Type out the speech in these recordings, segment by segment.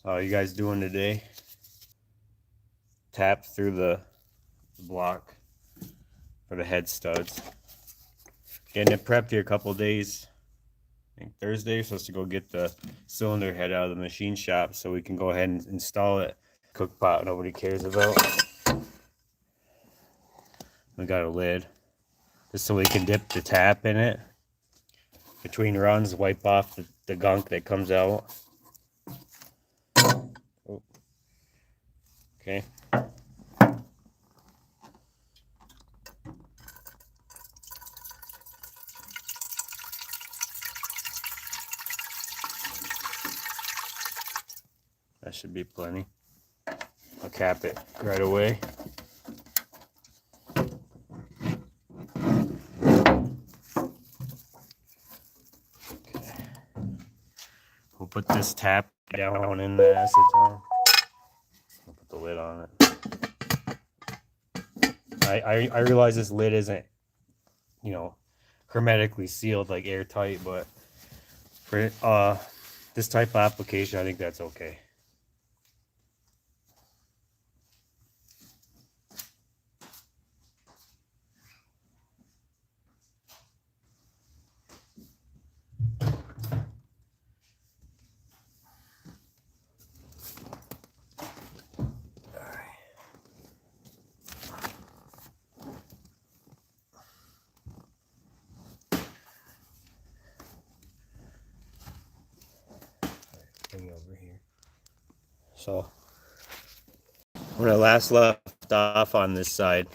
How you guys doing today? Tap through the block for the head studs. Getting it prepped here a couple days. I think Thursday, we're supposed to go get the cylinder head out of the machine shop so we can go ahead and install it. Cook pot nobody cares about. We got a lid just so we can dip the tap in it between runs, wipe off the gunk that comes out. Oh. Okay. That should be plenty. I'll cap it right away. Okay. We'll put this tap down in the acetone. I'll put the lid on it. I realize this lid isn't, hermetically sealed like airtight, but for this type of application, I think that's okay. Over here. So when I last left off on this side,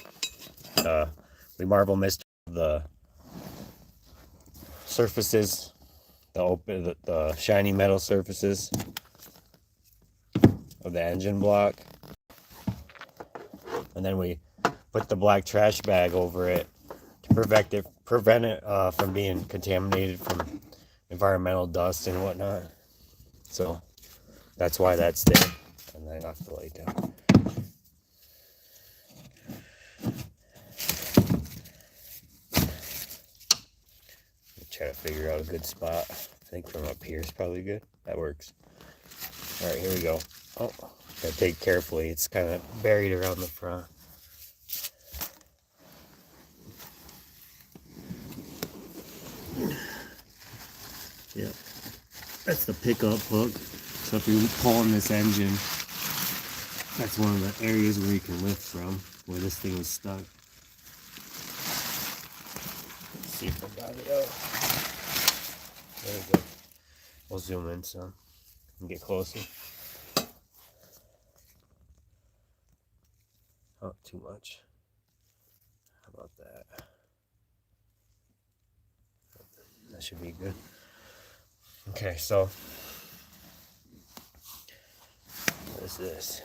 we marble mist the surfaces, the shiny metal surfaces of the engine block, and then we put the black trash bag over it to prevent it from being contaminated from environmental dust and whatnot. So that's why that's there. And then I have to lay down. Try to figure out a good spot. I think from up here is probably good. That works. All right, here we go. Oh, gotta take carefully. It's kind of buried around the front. Yeah, that's the pickup hook. So if you're pulling this engine, that's one of the areas where you can lift from, where this thing is stuck. Let's see if I got it out. There we go. We'll zoom in some and get closer. Oh, too much. How about that? That should be good. Okay, so what is this?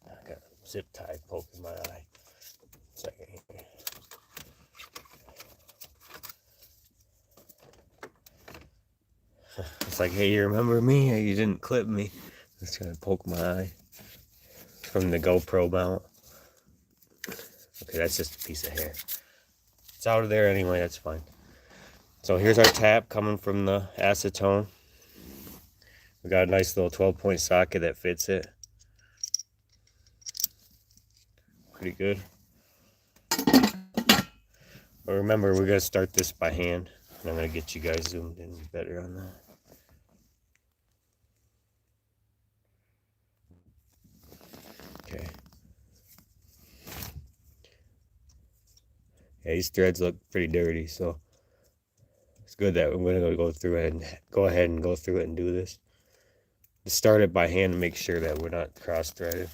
I got a zip tie poking my eye. Second here. It's like, hey, you remember me? You didn't clip me. Just trying to poke my eye from the GoPro mount. Okay, that's just a piece of hair. It's out of there anyway, that's fine. So here's our tap coming from the acetone. We got a nice little 12-point socket that fits it. Pretty good. But remember, we're going to start this by hand. And I'm going to get you guys zoomed in better on that. Okay. Yeah, these threads look pretty dirty, so it's good that we're going to go through it and go ahead and go through it and do this. Just start it by hand to make sure that we're not cross-threaded.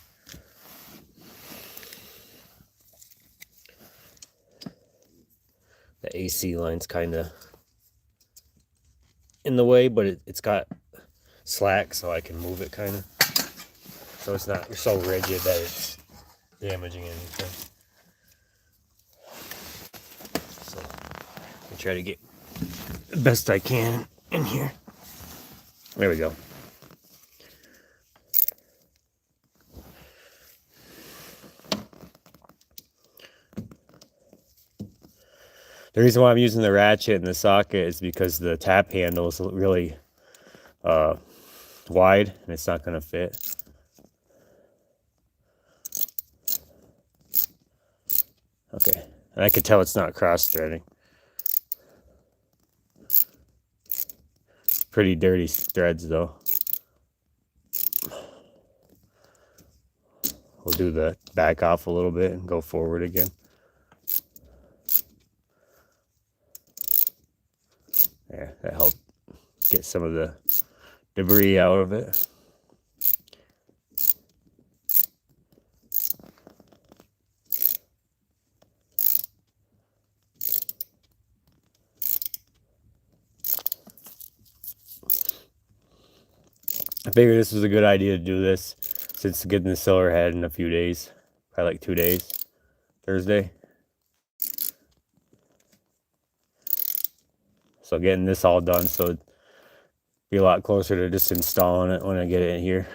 The AC line's kind of in the way, but it's got slack so I can move it kind of. So it's not so rigid that it's damaging anything. So I try to get the best I can in here. There we go. The reason why I'm using the ratchet and the socket is because the tap handle is really wide and it's not going to fit. Okay, and I can tell it's not cross-threading. Pretty dirty threads though. We'll do the back off a little bit and go forward again. There, that helped get some of the debris out of it. I figured this was a good idea to do this since getting the sealer head in a few days, probably like 2 days, Thursday. So getting this all done, so it'd be a lot closer to just installing it when I get it in here.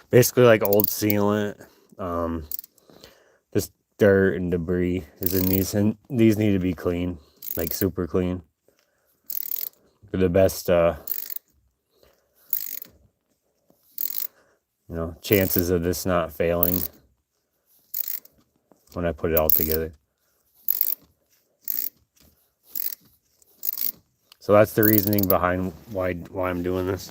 Basically like old sealant, just dirt and debris is in these, and these need to be clean, like super clean. For the best, chances of this not failing when I put it all together. So that's the reasoning behind why I'm doing this.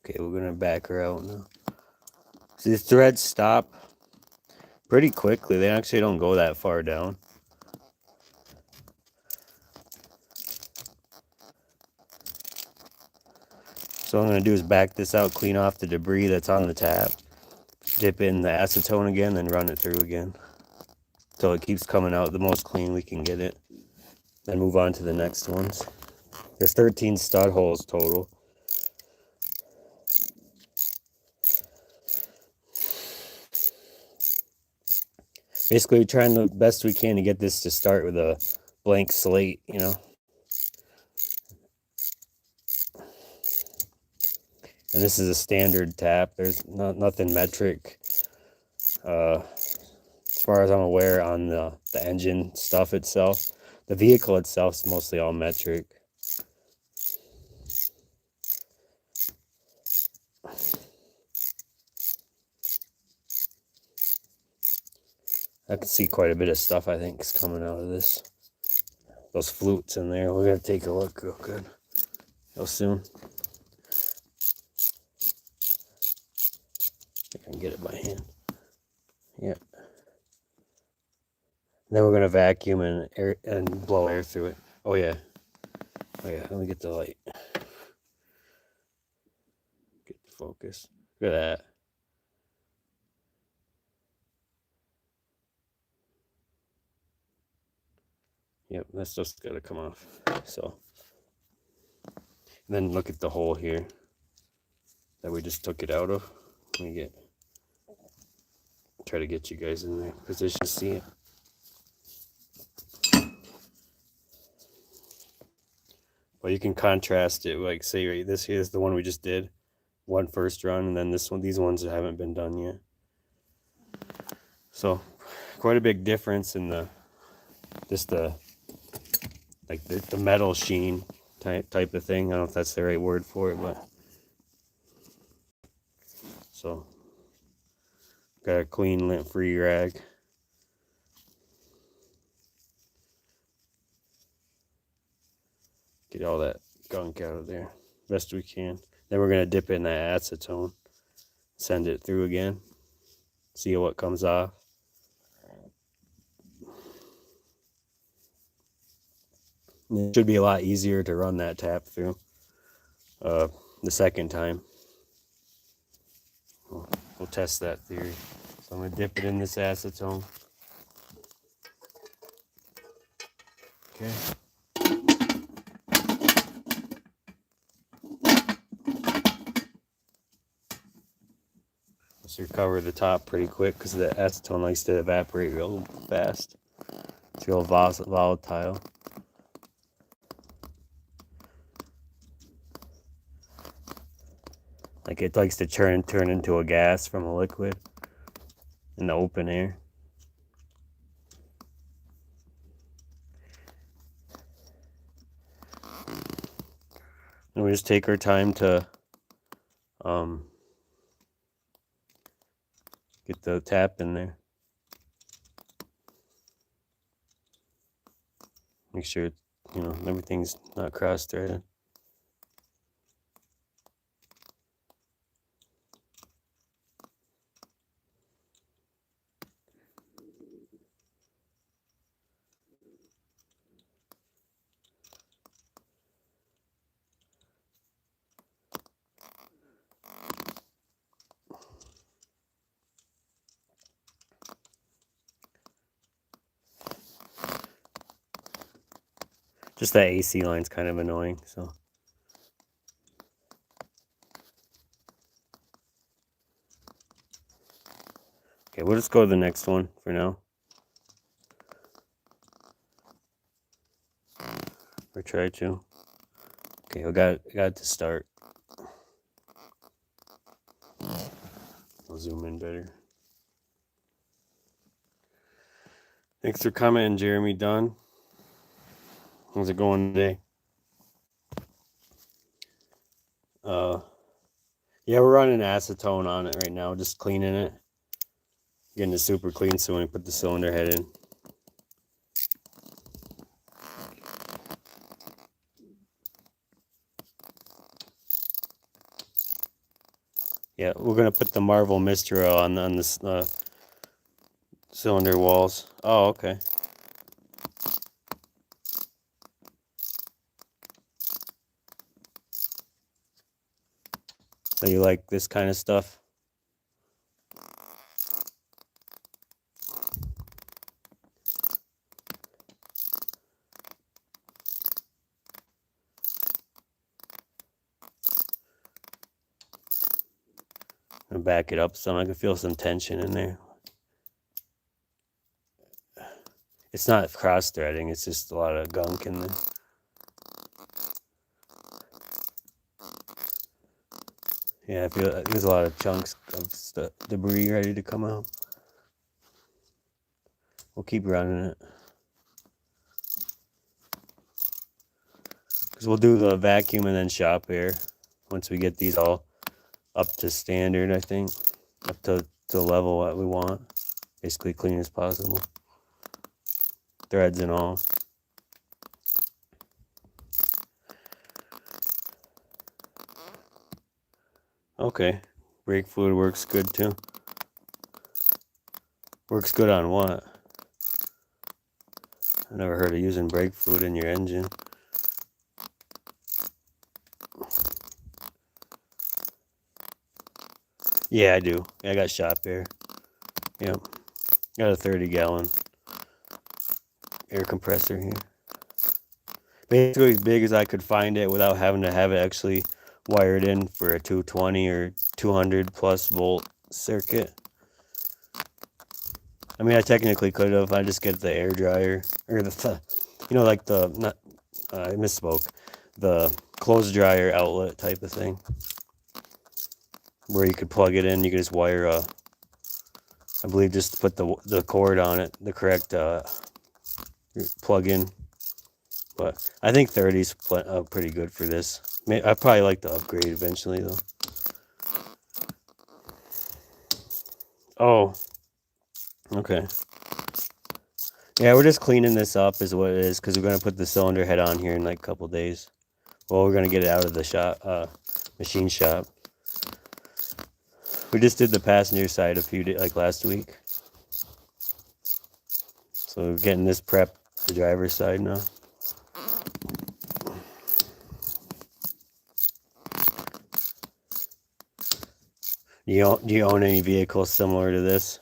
Okay, we're gonna back her out now. See, the threads stop pretty quickly. They actually don't go that far down. So what I'm gonna do is back this out, clean off the debris that's on the tap, dip in the acetone again, then run it through again until it keeps coming out the most clean we can get it. Then move on to the next ones. There's 13 stud holes total. Basically, we're trying the best we can to get this to start with a blank slate, And this is a standard tap. There's nothing metric, as far as I'm aware, on the engine stuff itself. The vehicle itself is mostly all metric. I can see quite a bit of stuff, I think, is coming out of this. Those flutes in there. We're going to take a look real good. Real soon. I can get it by hand. Yep. Then we're going to vacuum and blow air through it. Oh, yeah. Let me get the light. Get the focus. Look at that. Yep, that's just got to come off. So, and then look at the hole here that we just took it out of. Let me try to get you guys in there position to see it. Well, you can contrast it, like say right, this here is the one we just did, one first run, and then this one, these ones haven't been done yet. So, quite a big difference in the metal sheen type of thing. I don't know if that's the right word for it, but so got a clean lint-free rag. Get all that gunk out of there best we can. Then we're gonna dip in that acetone, send it through again, see what comes off. It should be a lot easier to run that tap through the second time. we'll test that theory. So I'm gonna dip it in this acetone. Okay. Let's recover the top pretty quick because the acetone likes to evaporate real fast. It's real volatile. Like it likes to turn into a gas from a liquid in the open air. And we just take our time to get the tap in there. Make sure, you know, everything's not cross-threaded. Just that AC line's kind of annoying, so. Okay, we'll just go to the next one for now. Or try to. Okay, we got it to start. I'll zoom in better. Thanks for commenting, Jeremy Dunn. How's it going today? Yeah, we're running acetone on it right now, just cleaning it. Getting it super clean so when we put the cylinder head in. Yeah, we're gonna put the Marvel Mistral on this cylinder walls. Oh, okay. So you like this kind of stuff? I'm gonna back it up some. I can feel some tension in there. It's not cross threading, it's just a lot of gunk in there. Yeah, I feel there's a lot of chunks of debris ready to come out. We'll keep running it. Because we'll do the vacuum and then shop air once we get these all up to standard, I think. Up to the level that we want. Basically clean as possible. Threads and all. Okay. Brake fluid works good too. Works good on what? I never heard of using brake fluid in your engine. Yeah, I do. I got shop air. Yep. Got a 30-gallon air compressor here. Basically as big as I could find it without having to have it actually wired in for a 220 or 200 plus volt circuit. I mean, I technically could have. I just get the air dryer or the you know, like the not. I misspoke. The clothes dryer outlet type of thing, where you could plug it in. You could just wire I believe just put the cord on it, the correct plug in. But I think 30's pretty good for this. I'd probably like to upgrade eventually though. Oh, okay. Yeah, we're just cleaning this up is what it is, because we're going to put the cylinder head on here in like a couple days. Well, we're going to get it out of the shop, machine shop. We just did the passenger side a few days, like last week. So we're getting this prep, the driver's side now. Do you own any vehicles similar to this?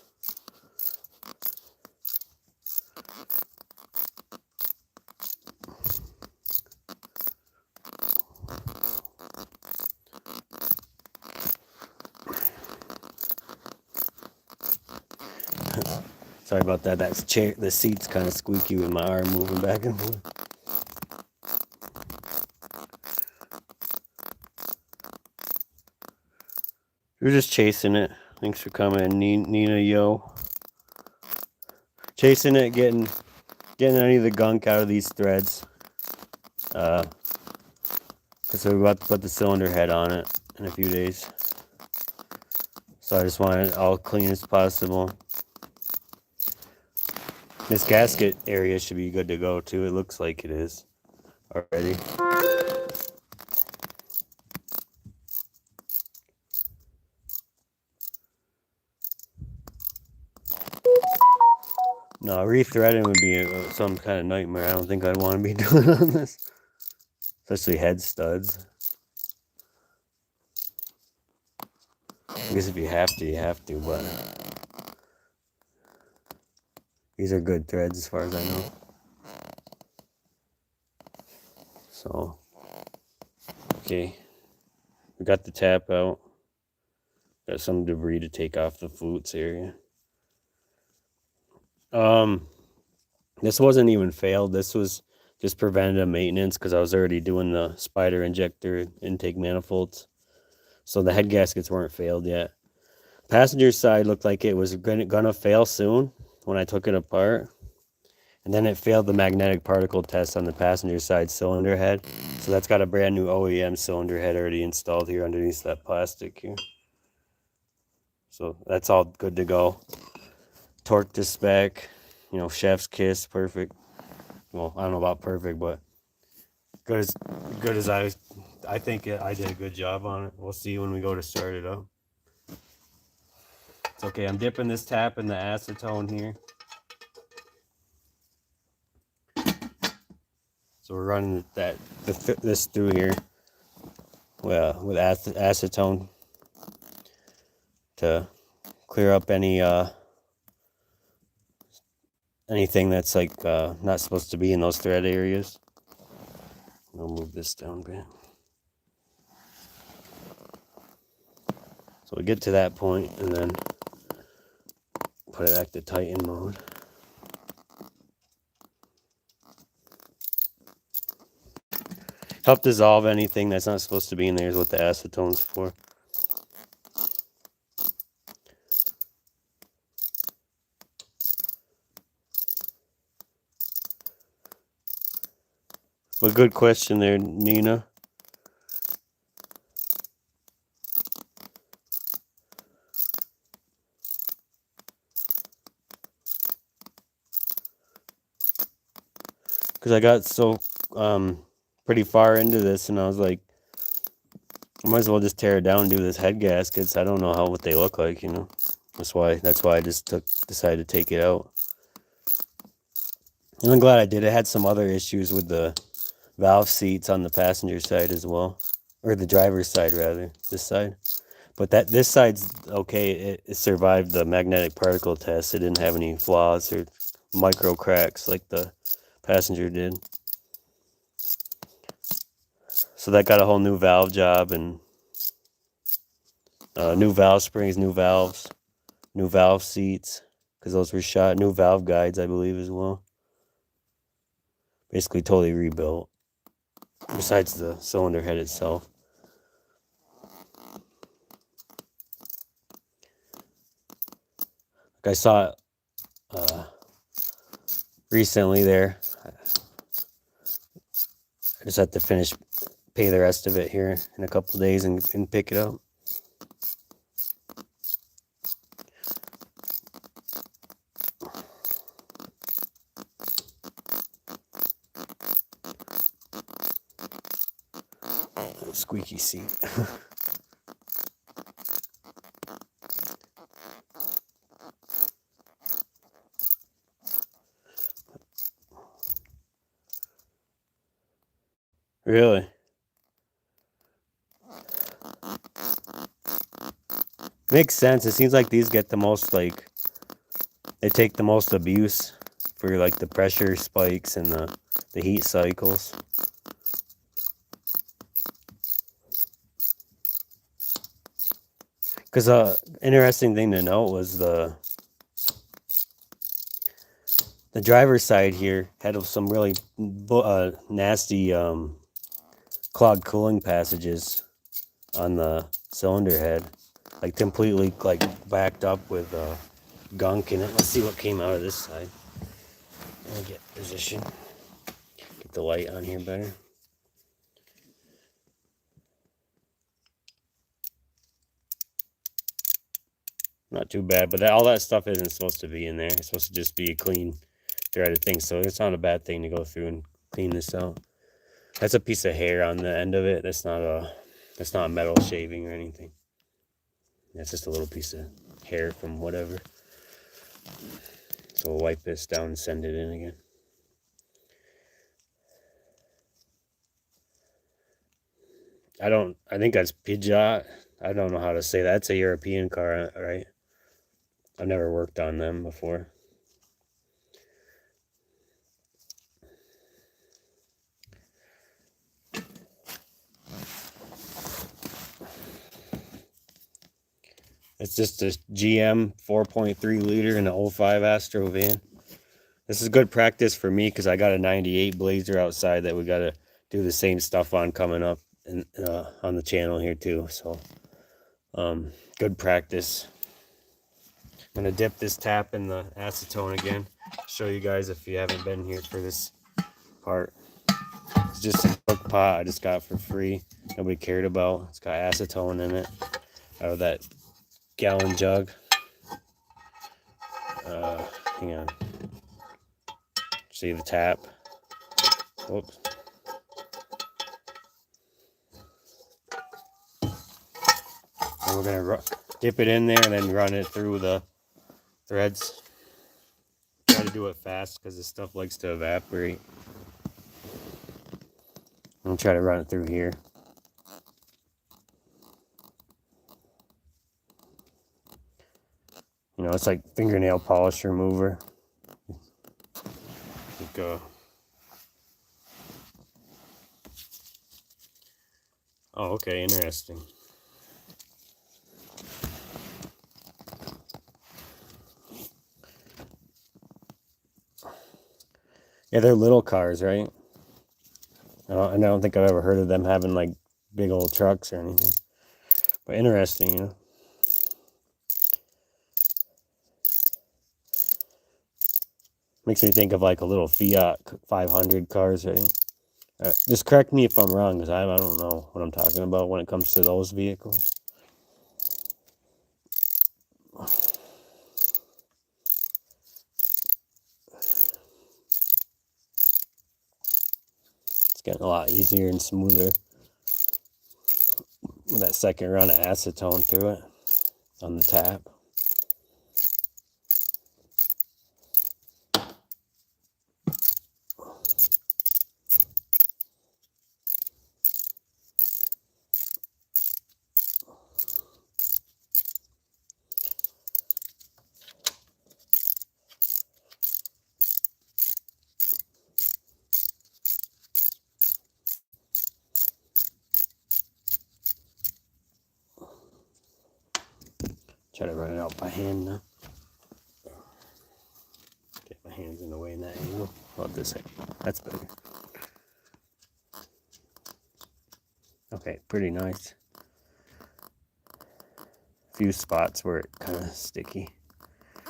Sorry about that. The seat's kind of squeaky with my arm moving back and forth. We're just chasing it. Thanks for coming, Nina. Yo, chasing it, getting any of the gunk out of these threads. Because we're about to put the cylinder head on it in a few days. So I just want it all clean as possible. This gasket area should be good to go too. It looks like it is already. No, rethreading would be some kind of nightmare. I don't think I'd want to be doing on this. Especially head studs. I guess if you have to, you have to, but these are good threads as far as I know. So, okay. We got the tap out. Got some debris to take off the flutes area. This wasn't even failed. This was just preventative maintenance because I was already doing the spider injector intake manifolds. So the head gaskets weren't failed yet. Passenger side looked like it was gonna fail soon when I took it apart. And then it failed the magnetic particle test on the passenger side cylinder head. So that's got a brand new OEM cylinder head already installed here underneath that plastic here. So that's all good to go. Torque to spec, you know, chef's kiss, perfect. Well, I don't know about perfect, but good as I think I did a good job on it. We'll see when we go to start it up. It's okay. I'm dipping this tap in the acetone here. So we're running this through here with acetone to clear up anything that's like not supposed to be in those thread areas. I'll move this down a bit. So we get to that point and then put it back to tighten mode. Help dissolve anything that's not supposed to be in there is what the acetone's for. But good question there, Nina. Because I got so pretty far into this and I was like, I might as well just tear it down and do this head gaskets. I don't know what they look like, you know. That's why I just decided to take it out. And I'm glad I did. It had some other issues with the valve seats on the passenger side as well. Or the driver's side rather, this side. But this side's okay. It survived the magnetic particle test. It didn't have any flaws or micro cracks like the passenger did. So that got a whole new valve job and new valve springs, new valves, new valve seats, because those were shot. New valve guides, I believe, as well. Basically totally rebuilt, besides the cylinder head itself. Like I saw recently there. I just have to pay the rest of it here in a couple of days and pick it up. Squeaky seat. Really? Makes sense. It seems like these get the most, like, they take the most abuse for like the pressure spikes and the heat cycles. Because interesting thing to note was the driver's side here had some really nasty clogged cooling passages on the cylinder head, like completely like backed up with gunk in it. Let's see what came out of this side. Let me get position, get the light on here better. Not too bad, but all that stuff isn't supposed to be in there. It's supposed to just be a clean threaded thing, so it's not a bad thing to go through and clean this out. That's a piece of hair on the end of it. That's not metal shaving or anything. That's just a little piece of hair from whatever. So we'll wipe this down and send it in again. I think that's Peugeot. I don't know how to say that. It's a European car, right? I've never worked on them before. It's just a GM 4.3 liter in an 05 Astro van. This is good practice for me because I got a 98 Blazer outside that we got to do the same stuff on coming up and on the channel here too. So good practice. I'm going to dip this tap in the acetone again. Show you guys if you haven't been here for this part. It's just a cook pot I just got for free. Nobody cared about. It's got acetone in it out of that gallon jug. Hang on. See the tap? Whoops. And we're gonna dip it in there and then run it through the threads. Try to do it fast because this stuff likes to evaporate. I'm try to run it through here. You know, it's like fingernail polish remover. Like, oh, okay, interesting. Yeah, they're little cars, right? I don't think I've ever heard of them having like big old trucks or anything. But interesting, you know. Makes me think of like a little Fiat 500 cars, right? Just correct me if I'm wrong, because I don't know what I'm talking about when it comes to those vehicles. It's getting a lot easier and smoother with that second run of acetone through it on the tap. Try to run it out by hand now. Get my hands in the way in that angle. Love this angle. That's better. Okay, pretty nice. A few spots where it kind of sticky.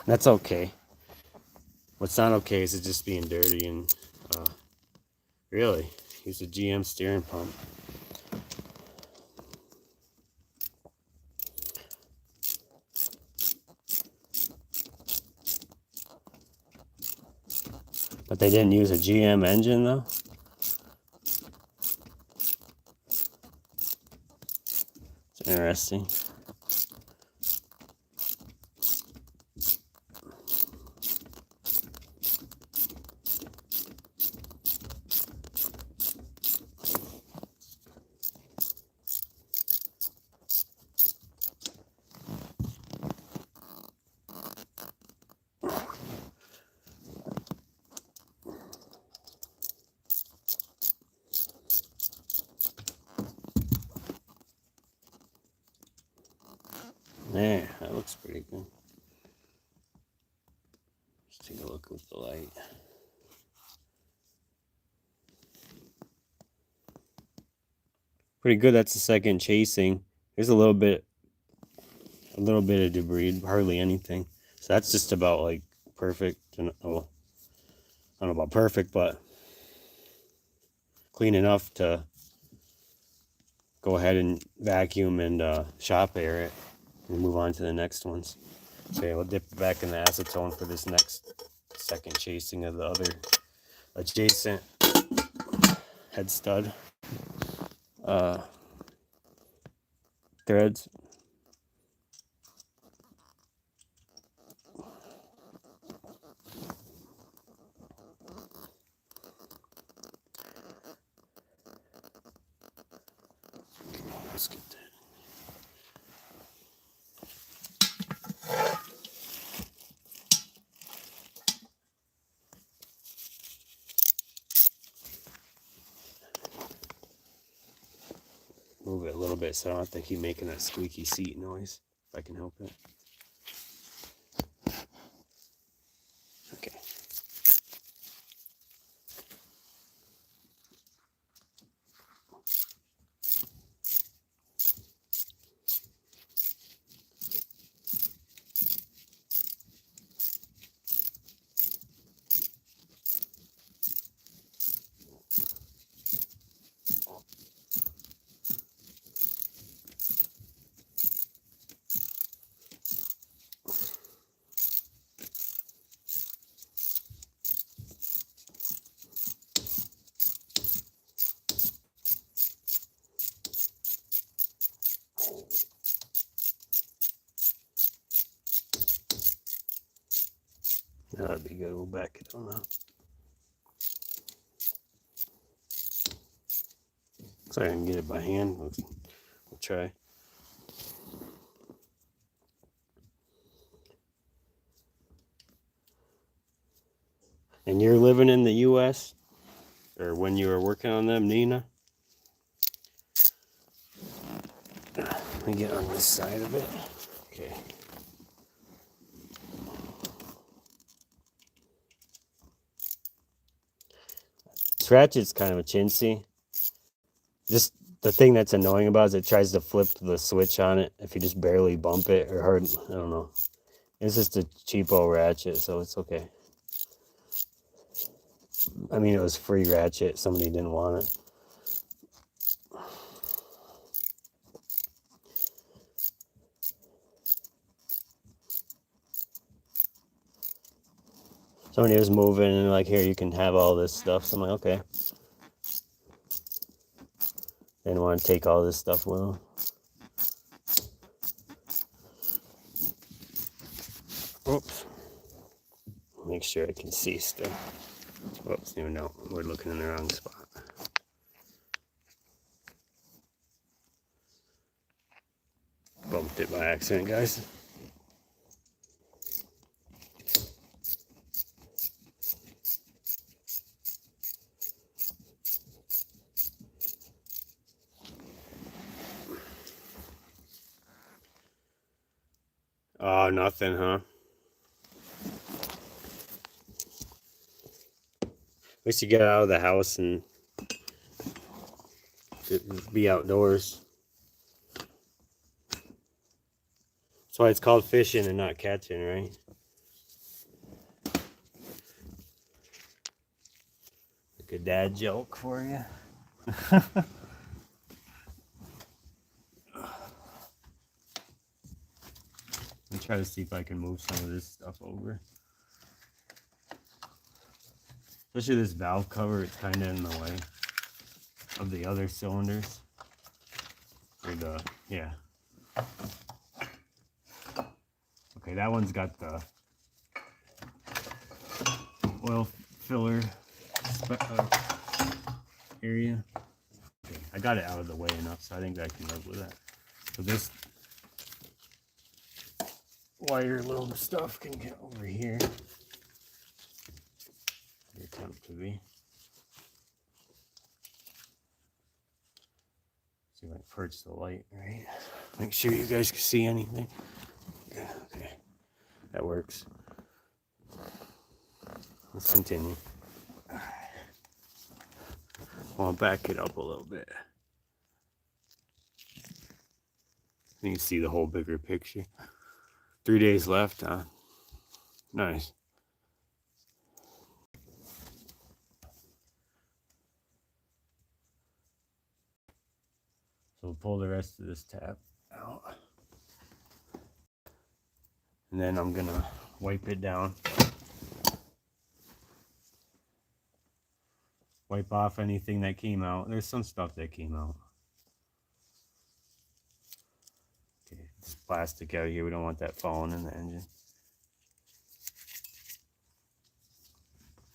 That's okay. What's not okay is it just being dirty and really use a GM steering pump. But they didn't use a GM engine though. It's interesting. looks pretty good. Let's take a look with the light. Pretty good. That's the second chasing. There's a little bit of debris, hardly anything. So that's just about like perfect. And oh, I don't know about perfect, but clean enough to go ahead and vacuum and shop air it and move on to the next ones. Okay, we'll dip back in the acetone for this next second chasing of the other adjacent head stud threads. Let's get that. Move it a little bit so I don't have to keep making that squeaky seat noise, if I can help it. Okay. That'd be good. We'll back it on up. So I can get it by hand. We'll try. And you're living in the U.S. or when you were working on them, Nina? Let me get on this side of it. Okay. This ratchet's kind of a chintzy. Just the thing that's annoying about it is it tries to flip the switch on it if you just barely bump it or hard. I don't know. It's just a cheapo ratchet, so it's okay. I mean, it was free ratchet. Somebody didn't want it. Somebody was moving and like, here, you can have all this stuff. So I'm like, okay. They didn't want to take all this stuff with them. Oops. Make sure I can see still. Oops, even no, we're looking in the wrong spot. Bumped it by accident, guys. Oh, nothing, huh? At least you get out of the house and be outdoors. That's why it's called fishing and not catching, right? Like a dad joke for you. I'll try to see if I can move some of this stuff over. Especially this valve cover, it's kind of in the way of the other cylinders. Or the, yeah. Okay, that one's got the oil filler area. Okay, I got it out of the way enough, so I think I can live with that. So this wire little stuff can get over here. Attempt to be. See if I can perch the light right. Make sure you guys can see anything. Okay. That works. Let's continue. I'll back it up a little bit. You can see the whole bigger picture. 3 days left, huh? Nice. So we'll pull the rest of this tab out. And then I'm gonna wipe it down. Wipe off anything that came out. There's some stuff that came out. Okay, this plastic out here, we don't want that falling in the engine.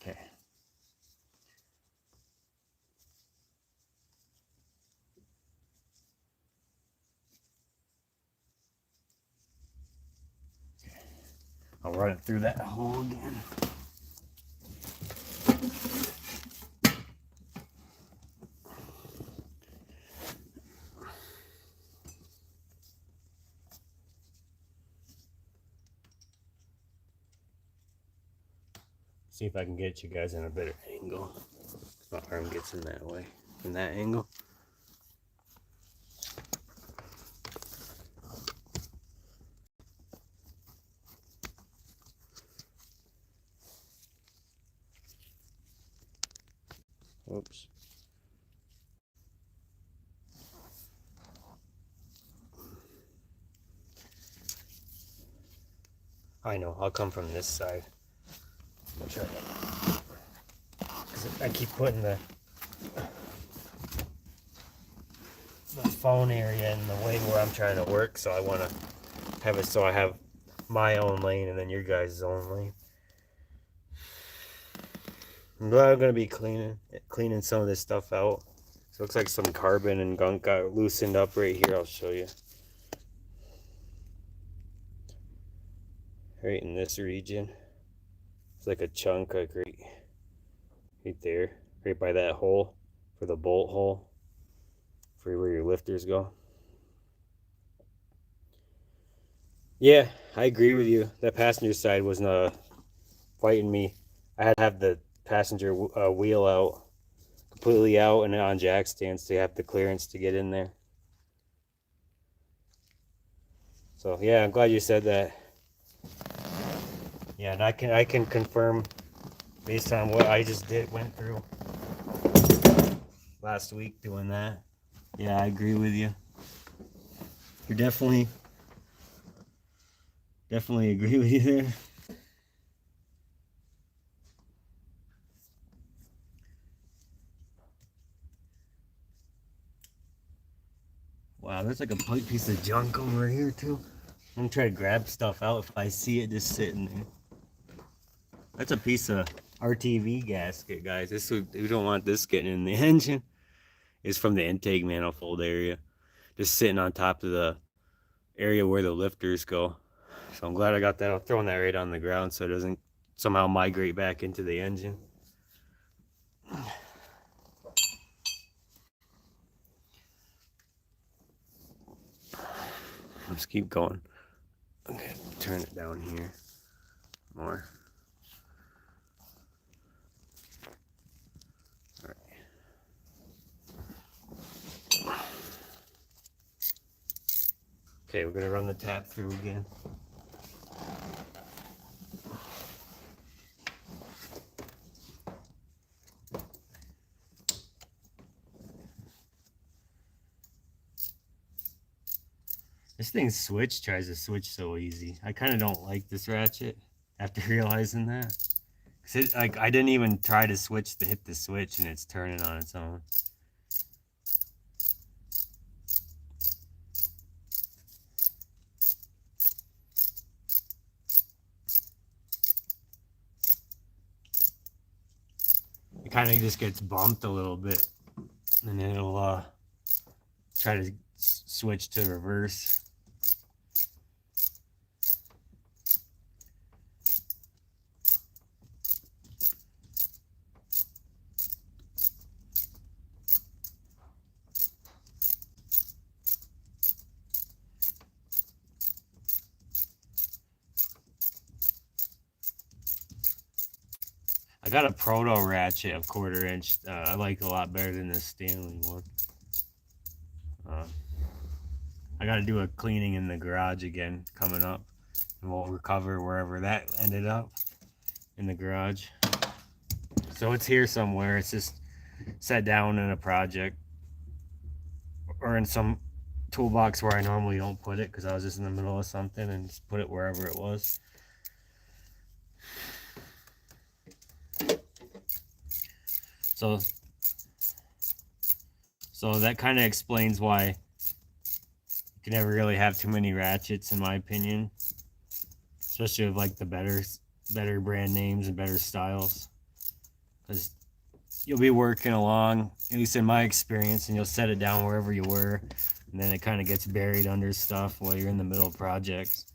Okay. I'll run it through that hole again. See if I can get you guys in a better angle. My arm gets in that way, in that angle. Whoops. I know, I'll come from this side. I'll try that. Because I keep putting the phone area in the way where I'm trying to work, so I want to have it so I have my own lane and then your guys' own lane. I'm glad I'm going to be cleaning some of this stuff out. So it looks like some carbon and gunk got loosened up right here. I'll show you. Right in this region. It's like a chunk, like right there. Right by that hole for the bolt hole. For where your lifters go. Yeah, I agree with you. That passenger side was fighting me. I had to have the passenger wheel out, completely out, and on jack stands to have the clearance to get in there. So yeah, I'm glad you said that. Yeah, and I can confirm based on what I just went through last week doing that. Yeah, I agree with you. You're definitely agree with you there. Wow, there's like a big piece of junk over here too. I'm gonna try to grab stuff out if I see it just sitting there. That's a piece of RTV gasket, guys. We don't want this getting in the engine. It's from the intake manifold area, just sitting on top of the area where the lifters go. So I'm glad I got that. I'm throwing that right on the ground so it doesn't somehow migrate back into the engine. Let's keep going. Okay, turn it down here more. All right. Okay, we're gonna run the tap through again. This thing's tries to switch so easy. I kind of don't like this ratchet after realizing that. Cause like I didn't even try to hit the switch and it's turning on its own. It kind of just gets bumped a little bit and then it'll try to switch to reverse. I got a proto ratchet of 1/4 inch. I like a lot better than this Stanley one. I got to do a cleaning in the garage again coming up, and we'll recover wherever that ended up in the garage. So it's here somewhere. It's just set down in a project or in some toolbox where I normally don't put it because I was just in the middle of something and just put it wherever it was. So that kind of explains why you can never really have too many ratchets, in my opinion, especially with like the better brand names and better styles, because you'll be working along, at least in my experience, and you'll set it down wherever you were, and then it kind of gets buried under stuff while you're in the middle of projects.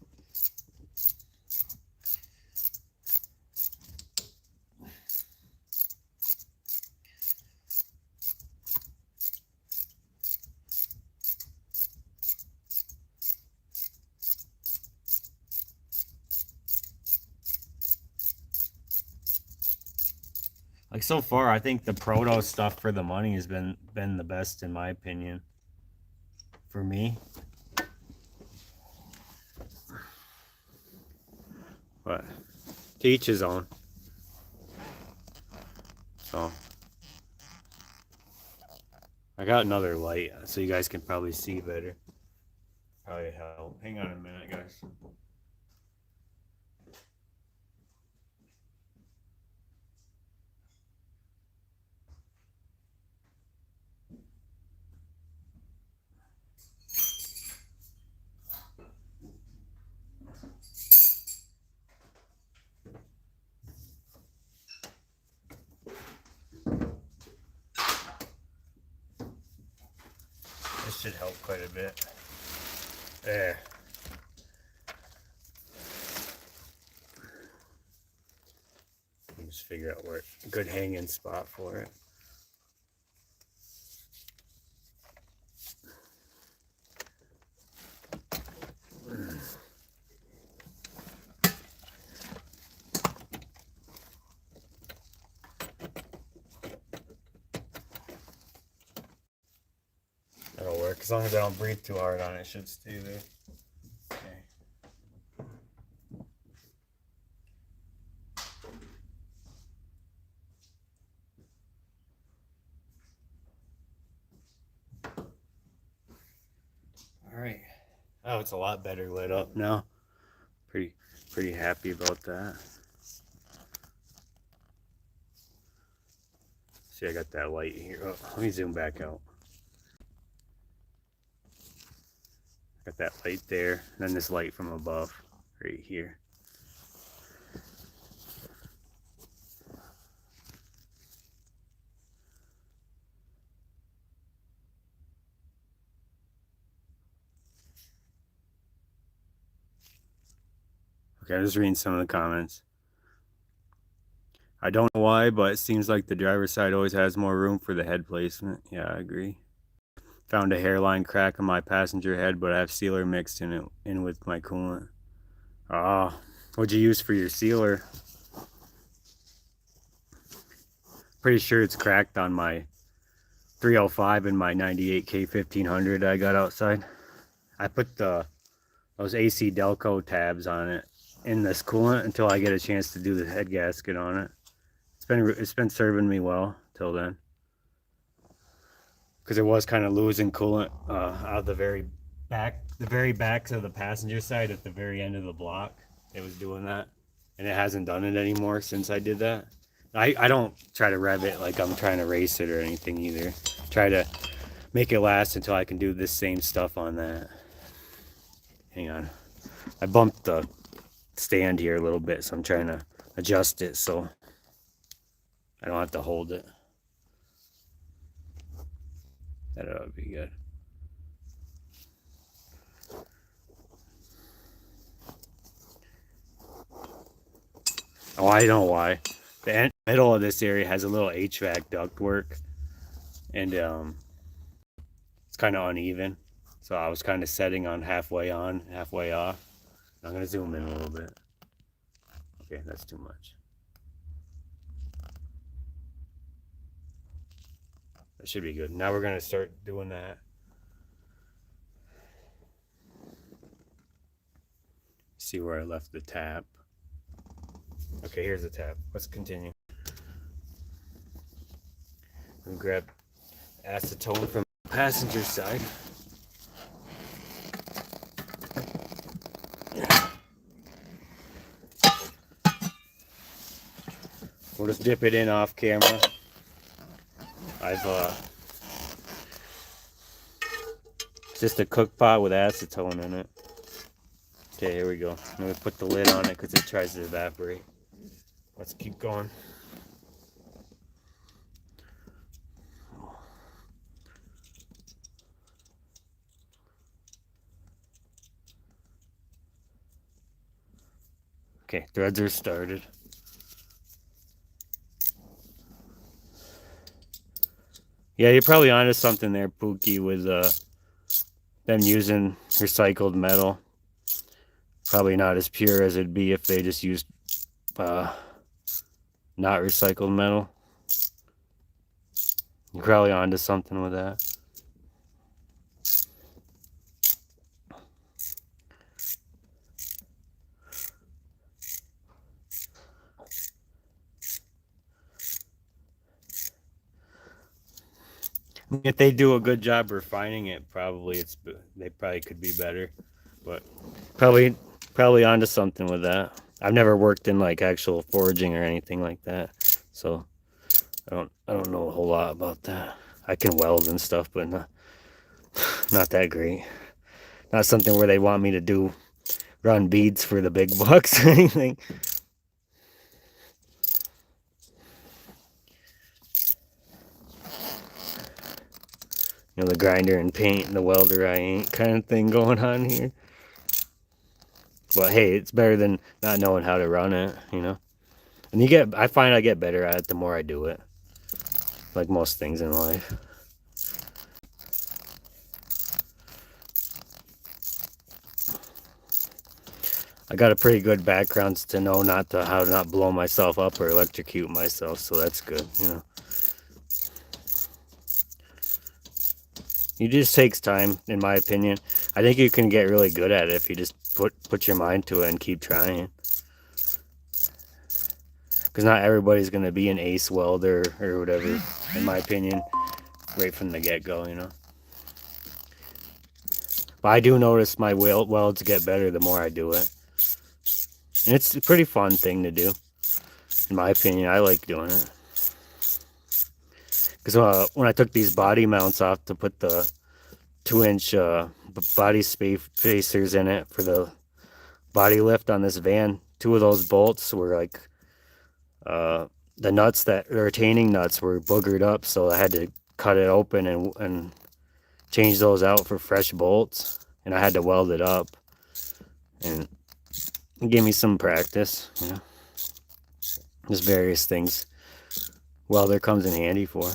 Like so far, I think the proto stuff for the money has been the best, in my opinion. For me. But to each his own. So I got another light so you guys can probably see better. Probably help. Hang on a minute, guys. This should help quite a bit. There. Just figure out where a good hanging spot for it. That'll work. As long as I don't breathe too hard on it, it should stay there. Okay. All right. Oh, it's a lot better lit up now. Pretty happy about that. See, I got that light here. Oh, let me zoom back out. Got that light there, and then this light from above, right here. Okay, I'm just reading some of the comments. I don't know why, but it seems like the driver's side always has more room for the head placement. Yeah, I agree. Found a hairline crack on my passenger head, but I have sealer mixed in with my coolant. Oh, what'd you use for your sealer? Pretty sure it's cracked on my 305 and my 98K 1500 I got outside. I put those AC Delco tabs on it in this coolant until I get a chance to do the head gasket on it. It's been serving me well till then, because it was kind of losing coolant out of the very back of the passenger side at the very end of the block. It was doing that, and it hasn't done it anymore since I did that. I don't try to rev it like I'm trying to race it or anything either. Try to make it last until I can do this same stuff on that. Hang on, I bumped the stand here a little bit, so I'm trying to adjust it so I don't have to hold it. That ought to be good. Oh, I know why. The middle of this area has a little HVAC duct work, and it's kind of uneven. So I was kind of setting on, halfway off. I'm gonna zoom in a little bit. Okay, that's too much. It should be good. Now we're going to start doing that. See where I left the tap. Okay, here's the tap. Let's continue. And grab acetone from the passenger side. We'll just dip it in off camera. It's just a cook pot with acetone in it. Okay, here we go. I'm gonna put the lid on it because it tries to evaporate. Let's keep going. Okay, threads are started. Yeah, you're probably onto something there, Pookie, with them using recycled metal. Probably not as pure as it'd be if they just used not recycled metal. You're probably onto something with that. If they do a good job refining it, they probably could be better, but probably onto something with that. I've never worked in like actual forging or anything like that, so I don't know a whole lot about that. I can weld and stuff, but not that great. Not something where they want me to run beads for the big bucks or anything. You know, the grinder and paint and the welder I ain't kind of thing going on here. But hey, it's better than not knowing how to run it, you know. And I find I get better at it the more I do it. Like most things in life. I got a pretty good background to know how to not blow myself up or electrocute myself, so that's good, you know. It just takes time, in my opinion. I think you can get really good at it if you just put your mind to it and keep trying. Because not everybody's going to be an ace welder or whatever, in my opinion, right from the get-go, you know. But I do notice my welds get better the more I do it. And it's a pretty fun thing to do. In my opinion, I like doing it. Because when I took these body mounts off to put the 2-inch body spacers in it for the body lift on this van, 2 of those bolts were like the nuts, the retaining nuts were boogered up, so I had to cut it open and change those out for fresh bolts, and I had to weld it up, and it gave me some practice, you know. Just various things welder comes in handy for.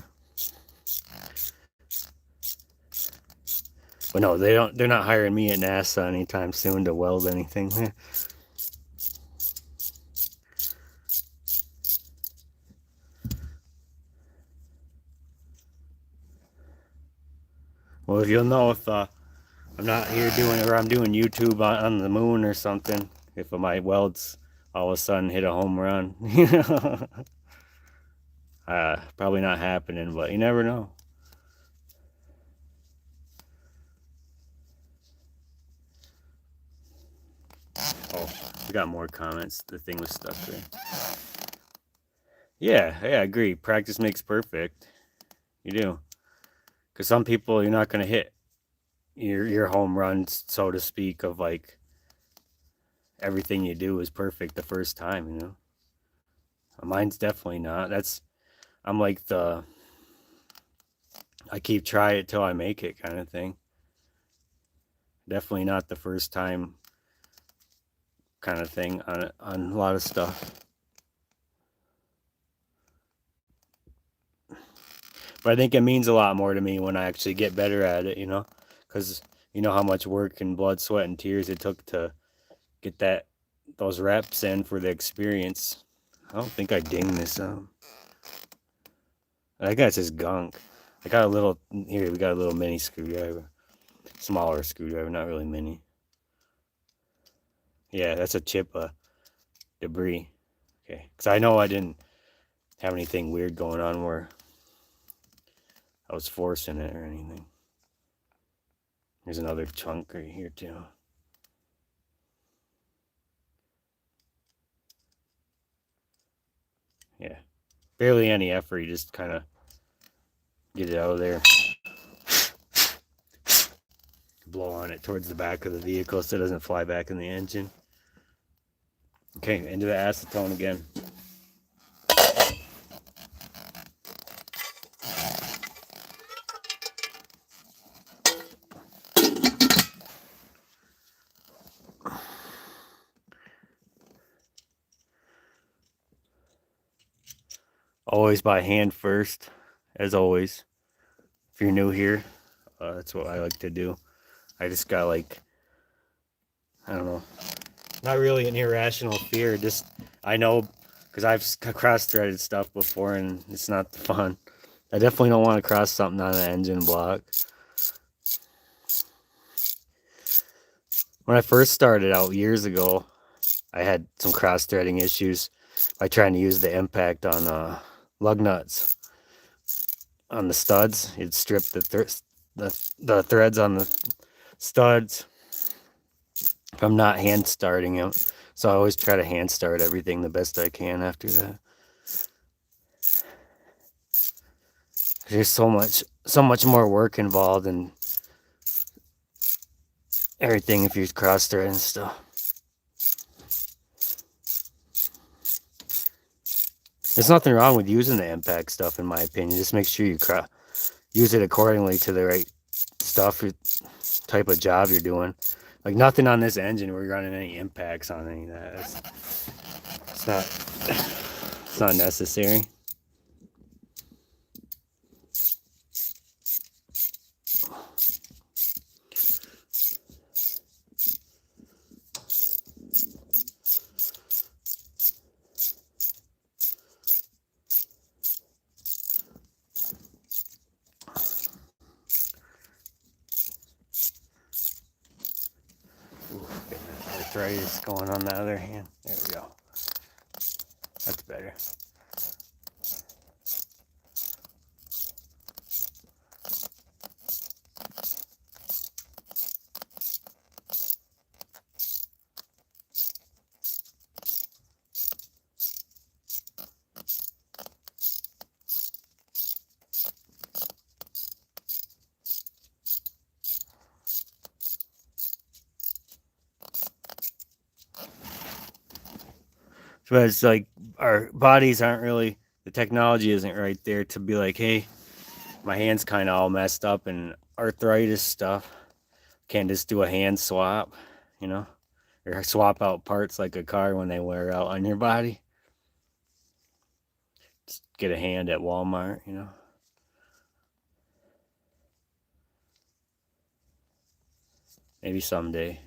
But no, they're not hiring me at NASA anytime soon to weld anything. Well, if you'll know if I'm not here I'm doing YouTube on the moon or something, if my welds all of a sudden hit a home run, you know, probably not happening, but you never know. Oh, we got more comments. The thing was stuck there. Yeah, I agree. Practice makes perfect. You do. Because some people, you're not going to hit your home runs, so to speak, of like everything you do is perfect the first time, you know. Mine's definitely not. I'm like I keep try it till I make it kind of thing. Definitely not the first time kind of thing on a lot of stuff. But I think it means a lot more to me when I actually get better at it, you know, because you know how much work and blood, sweat, and tears it took to get those reps in for the experience. I don't think I ding this. I guess it's gunk. I got a little, here we got a little mini screwdriver. Smaller screwdriver, not really mini. Yeah, that's a chip debris. Okay, because I know I didn't have anything weird going on where I was forcing it or anything. There's another chunk right here too. Yeah, barely any effort. You just kind of get it out of there. Blow on it towards the back of the vehicle so it doesn't fly back in the engine. Okay, into the acetone again. Always by hand first, as always. If you're new here, that's what I like to do. I just got like, I don't know, not really an irrational fear. Just, I know, because I've cross-threaded stuff before and it's not fun. I definitely don't want to cross something on an engine block. When I first started out years ago, I had some cross-threading issues by trying to use the impact on lug nuts. On the studs, you'd strip the threads on the studs from not hand starting them. So I always try to hand start everything the best I can after that. There's so much more work involved in everything if you cross thread and stuff. There's nothing wrong with using the impact stuff, in my opinion. Just make sure you use it accordingly to the right stuff, type of job you're doing. Like nothing on this engine we're running any impacts on any of that. It's not necessary. Arthritis going on the other hand. There we go. That's better. But it's like our bodies aren't really, the technology isn't right there to be like, hey, my hand's kind of all messed up and arthritis stuff. Can't just do a hand swap, you know, or swap out parts like a car when they wear out on your body. Just get a hand at Walmart, you know. Maybe someday.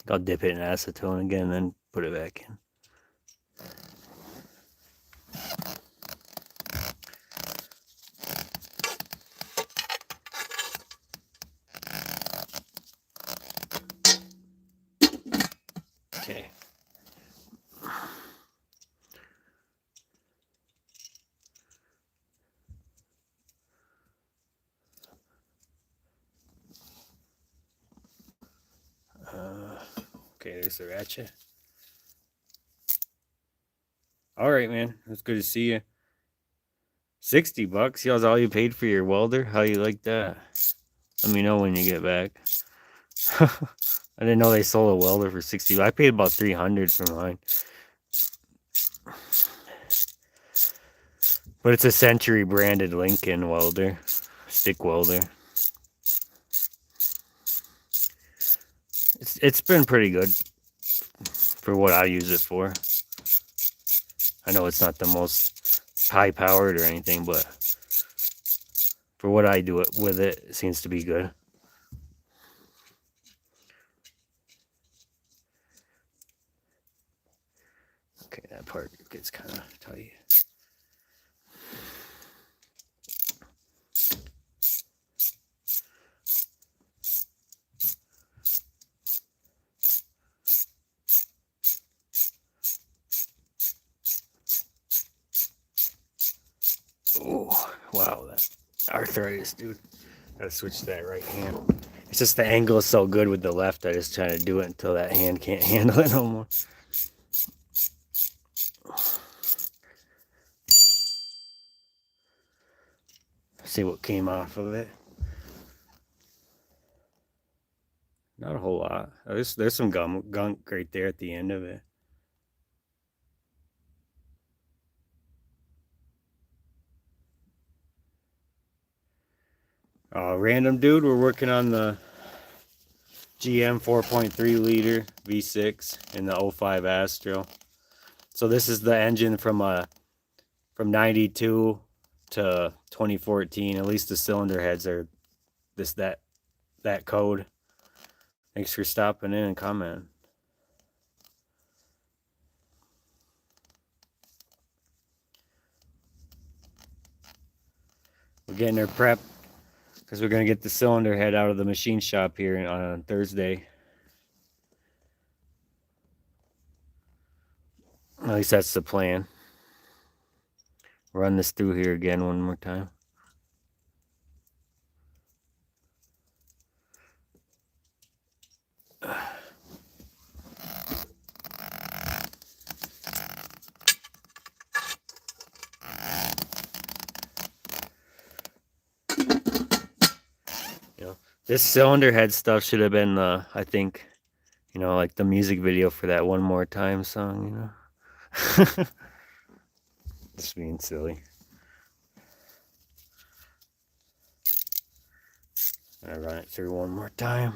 I'll dip it in acetone again and then put it back in. Okay. Okay, there's the ratchet. All right, man. It's good to see you. $60. Y'all's all you paid for your welder? How you like that? Let me know when you get back. I didn't know they sold a welder for 60. I paid about 300 for mine. But it's a Century branded Lincoln welder. Stick welder. it's been pretty good for what I use it for. I know it's not the most high powered or anything, but for what I do it with it, it seems to be good. Okay, that part gets kind of tight. Oh, wow, that arthritis, dude. Gotta switch to that right hand. It's just the angle is so good with the left, I just trying to do it until that hand can't handle it no more. See what came off of it. Not a whole lot. There's some gunk right there at the end of it. Random dude, we're working on the GM 4.3 liter V6 in the 05 Astro. So this is the engine from 92 to 2014. At least the cylinder heads are that code. Thanks for stopping in and commenting. We're getting her prepped because we're going to get the cylinder head out of the machine shop here on Thursday. At least that's the plan. Run this through here again one more time. This cylinder head stuff should have been, I think, like the music video for that One More Time song, Just being silly. I run it through one more time.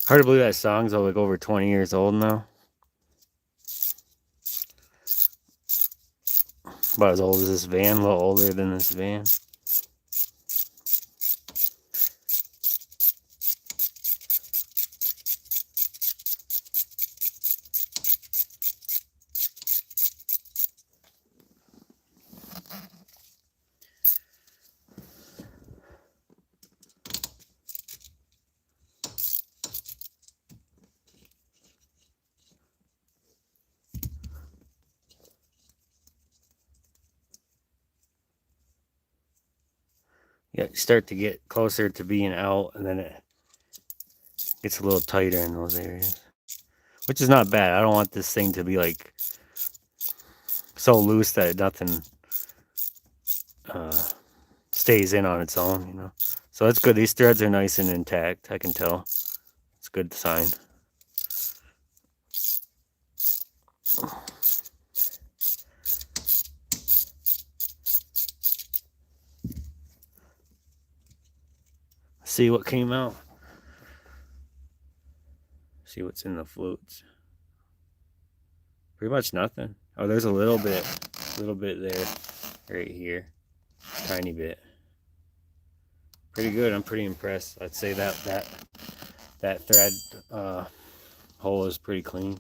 Hard to believe that song's like over 20 years old now. About as old as this van, a little older than this van. Yeah, you start to get closer to being out, and then it gets a little tighter in those areas, which is not bad. I don't want this thing to be like so loose that nothing stays in on its own, So that's good. These threads are nice and intact. I can tell. It's a good sign. See what came out. See what's in the flutes. Pretty much nothing. Oh, there's a little bit there, right here, tiny bit. Pretty good. I'm pretty impressed. I'd say that thread hole is pretty clean.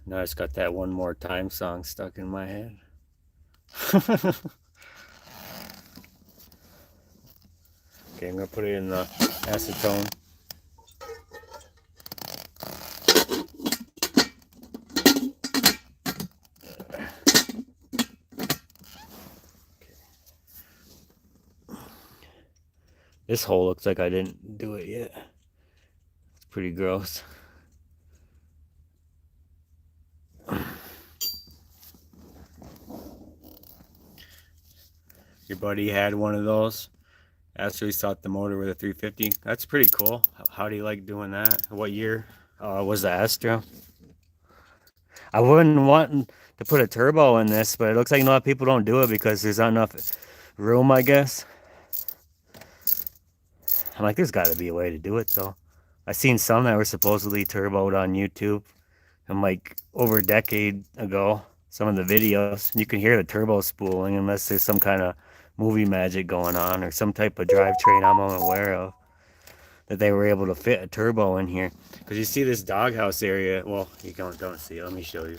Now it's got that One More Time song stuck in my head. Okay, I'm gonna put it in the acetone. This hole looks like I didn't do it yet. It's pretty gross. Your buddy had one of those. Astro, he stopped the motor with a 350. That's pretty cool. How do you like doing that? What year was the Astro? I wouldn't want to put a turbo in this, but it looks like a lot of people don't do it because there's not enough room, I guess. I'm like, there's got to be a way to do it, though. I seen some that were supposedly turboed on YouTube. And like over a decade ago, some of the videos, you can hear the turbo spooling unless there's some kind of movie magic going on or some type of drivetrain I'm unaware of, that they were able to fit a turbo in here. Because you see this doghouse area. Well, you don't see it. Let me show you.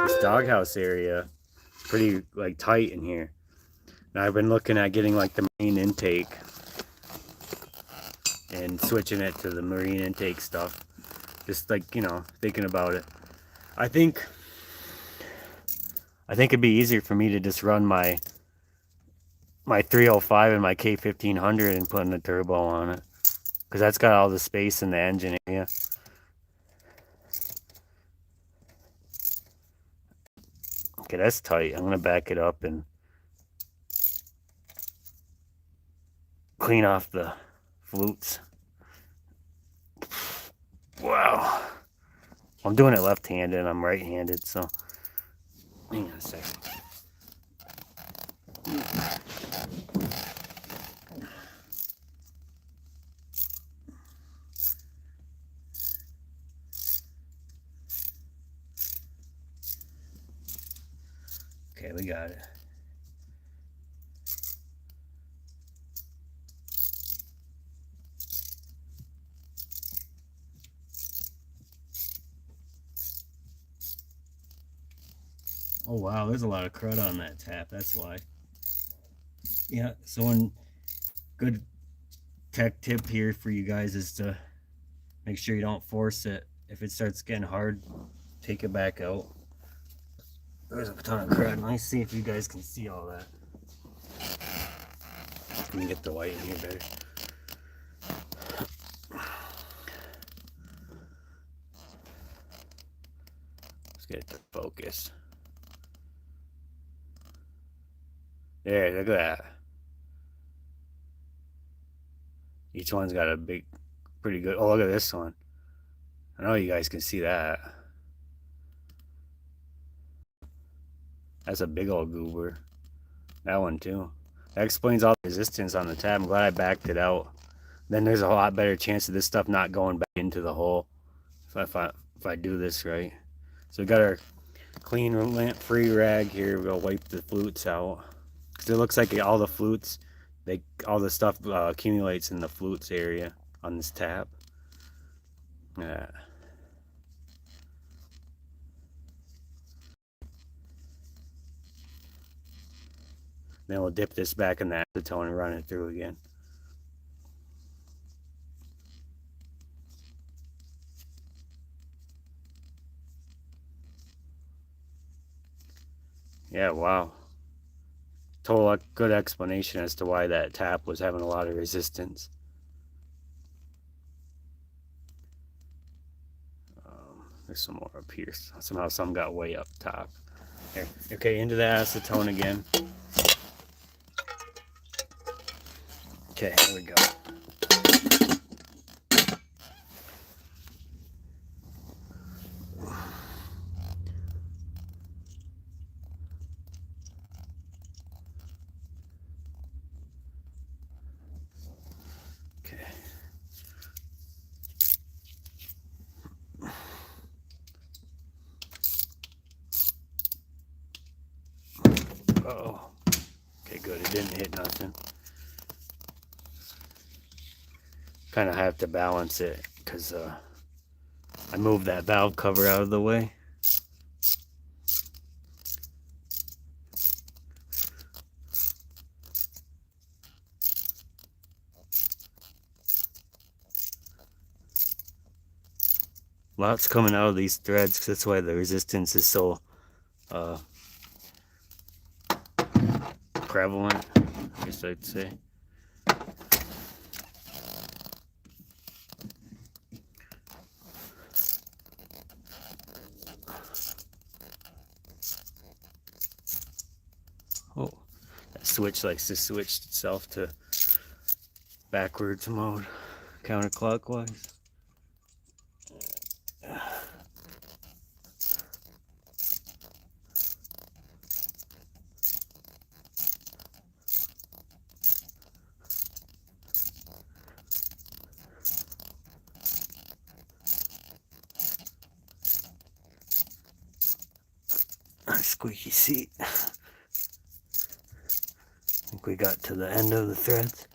This doghouse area, pretty like tight in here. Now I've been looking at getting like the marine intake and switching it to the marine intake stuff. Just like, you know, thinking about it. I think it'd be easier for me to just run my 305 and my K1500 and putting a turbo on it, because that's got all the space in the engine area. Okay, that's tight. I'm gonna back it up and clean off the flutes. Wow. I'm doing it left-handed and I'm right-handed, so hang on a second. Okay, we got it. Oh wow, there's a lot of crud on that tap, that's why. Yeah, so one good tech tip here for you guys is to make sure you don't force it. If it starts getting hard, take it back out. There's a ton of crud. Let me see if you guys can see all that. Let me get the light in here better. Let's get it to focus. There, look at that. Each one's got a big, pretty good. Oh, look at this one. I know you guys can see that. That's a big old goober. That one too. That explains all the resistance on the tab. I'm glad I backed it out. Then there's a lot better chance of this stuff not going back into the hole if I do this right. So we got our clean lint-free rag here. We'll wipe the flutes out, because it looks like all the flutes, all the stuff accumulates in the flutes area on this tab. Yeah. Then we'll dip this back in the acetone and run it through again. Yeah, wow. Total good explanation as to why that tap was having a lot of resistance. There's some more up here. Somehow some got way up top. There. Okay, into the acetone again. Okay, here we go. Okay. Uh-oh. Okay, good. It didn't hit nothing. Kind of have to balance it because I moved that valve cover out of the way. Lots coming out of these threads, because that's why the resistance is so prevalent, I guess I'd say. Oh, that switch likes to switch itself to backwards mode, counterclockwise. Squeaky seat. I think we got to the end of the threads.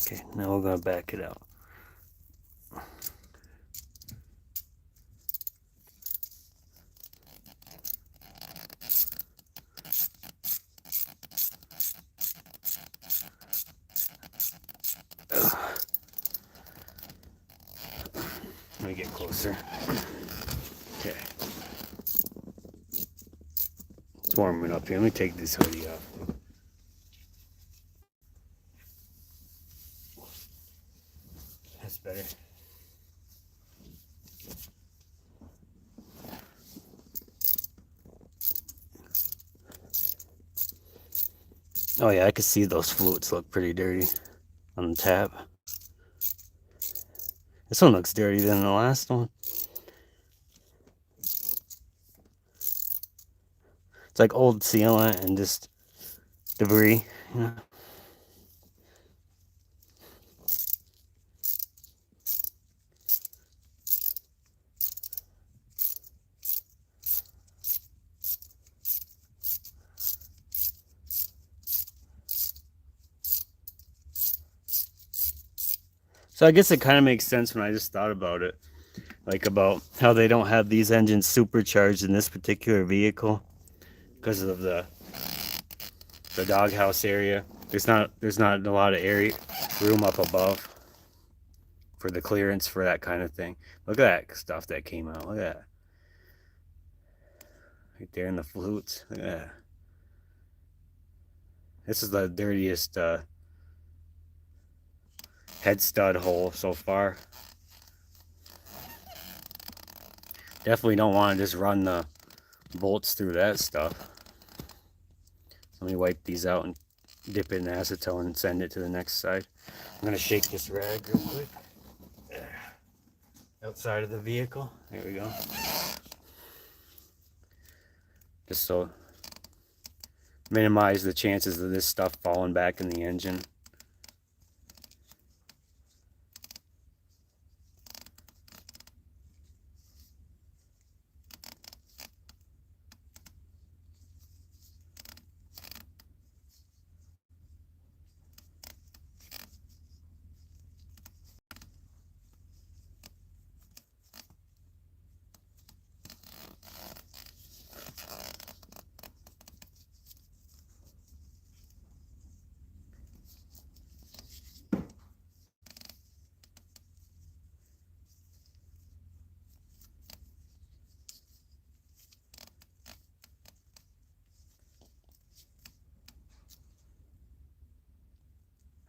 Okay, now we're gonna back it out. Let me get closer. Okay. It's warming up here. Let me take this hoodie off. That's better. Oh yeah, I can see those flutes look pretty dirty on the tab. This one looks dirtier than the last one. It's like old sealant and just debris, you know. So I guess it kind of makes sense when I just thought about it, like about how they don't have these engines supercharged in this particular vehicle because of the doghouse area. There's not a lot of area room up above for the clearance for that kind of thing. Look at that stuff that came out. Look at that. Right there in the flutes. Look at that. This is the dirtiest head stud hole so far. Definitely don't want to just run the bolts through that stuff. Let me wipe these out and dip it in acetone and send it to the next side. I'm going to shake this rag real quick. Outside of the vehicle. There we go. Just so minimize the chances of this stuff falling back in the engine.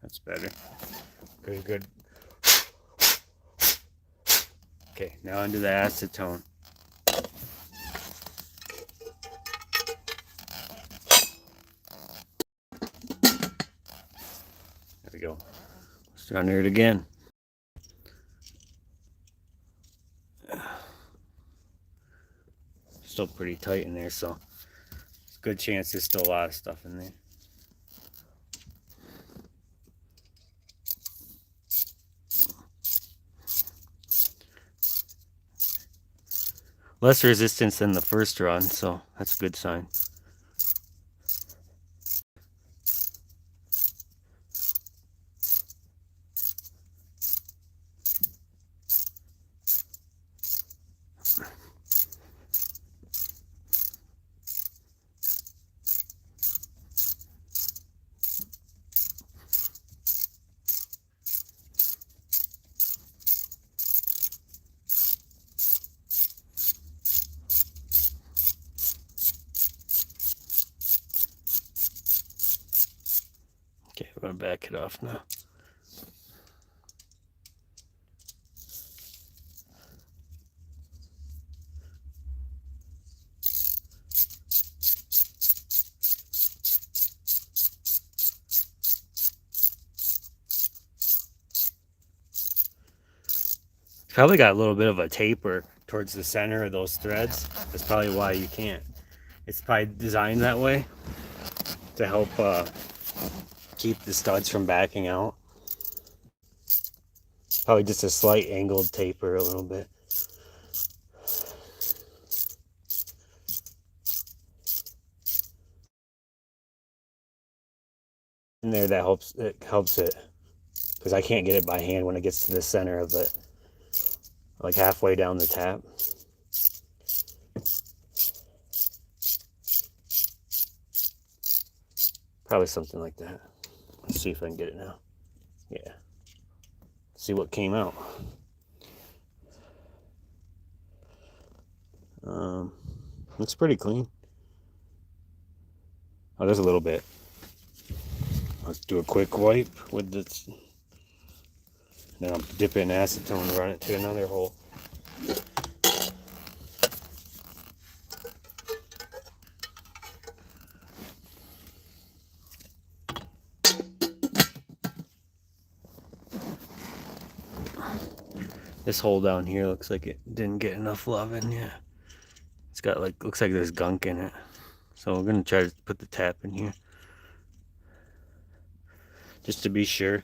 That's better. Good. Okay, now into the acetone. There we go. Let's run it again. Still pretty tight in there, so it's a good chance there's still a lot of stuff in there. Less resistance than the first run, so that's a good sign. Okay, we're gonna back it off now. Probably got a little bit of a taper towards the center of those threads. That's probably why you can't. It's probably designed that way to help keep the studs from backing out. Probably just a slight angled taper a little bit. In there, that helps it because I can't get it by hand when it gets to the center of it, like halfway down the tap. Probably something like that. Let's see if I can get it now. Yeah. See what came out. Looks pretty clean. Oh, there's a little bit. Let's do a quick wipe with this. Then I'll dip it in acetone and run it to another hole. This hole down here looks like it didn't get enough love in yet. It's got like, looks like there's gunk in it. So we're gonna try to put the tap in here, just to be sure.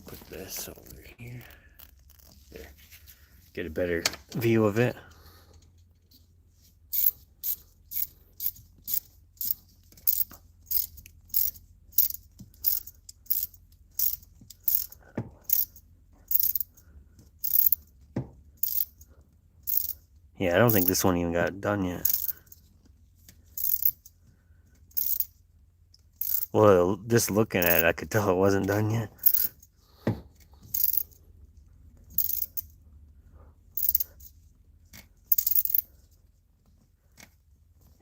Put this over here. There. Get a better view of it. Yeah, I don't think this one even got done yet. Well, just looking at it, I could tell it wasn't done yet.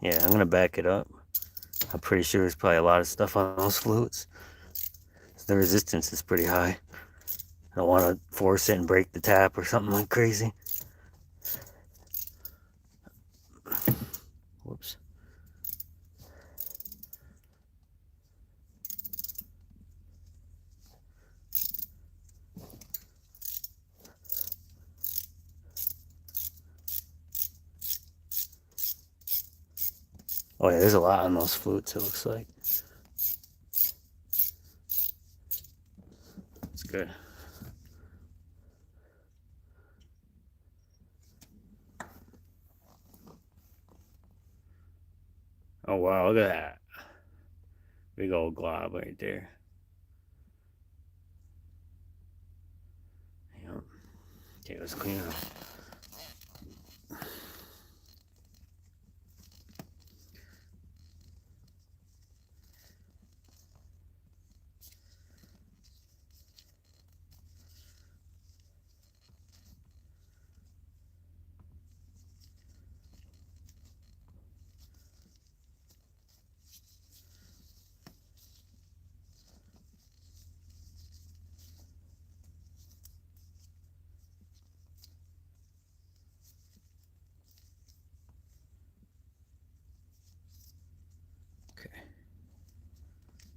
Yeah, I'm gonna back it up. I'm pretty sure there's probably a lot of stuff on those flutes. The resistance is pretty high. I don't want to force it and break the tap or something like crazy. Whoops. Oh yeah, there's a lot on those flutes, it looks like. It's good. Oh wow, look at that. Big old glob right there. Yep. Okay, let's clean it up. Okay.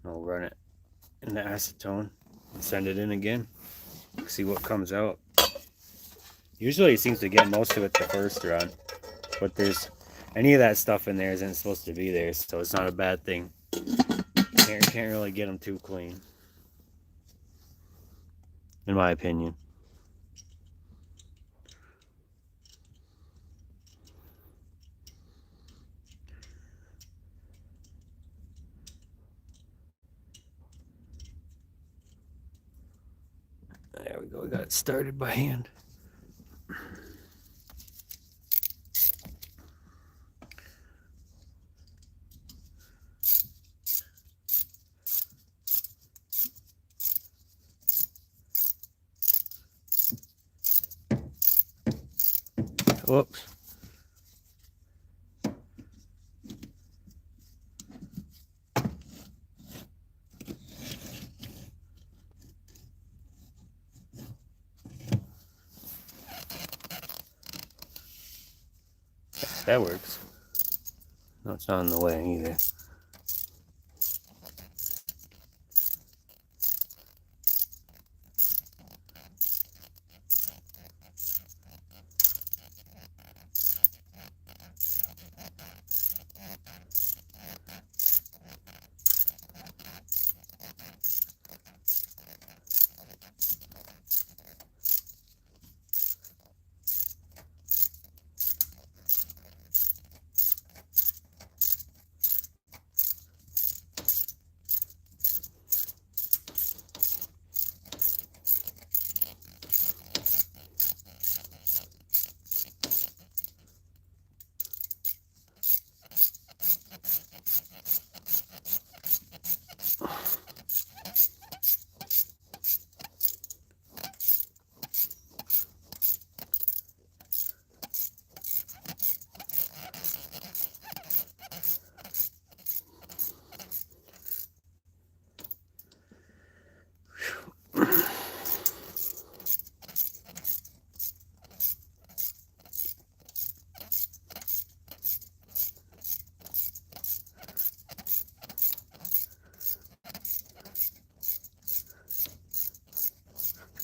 I'll run it in the acetone and send it in again. See what comes out. Usually it seems to get most of it the first run, but there's any of that stuff in there isn't supposed to be there, so it's not a bad thing. Can't really get them too clean, in my opinion. There we go, we got it started by hand. Whoops. That works. No, it's not in the way either.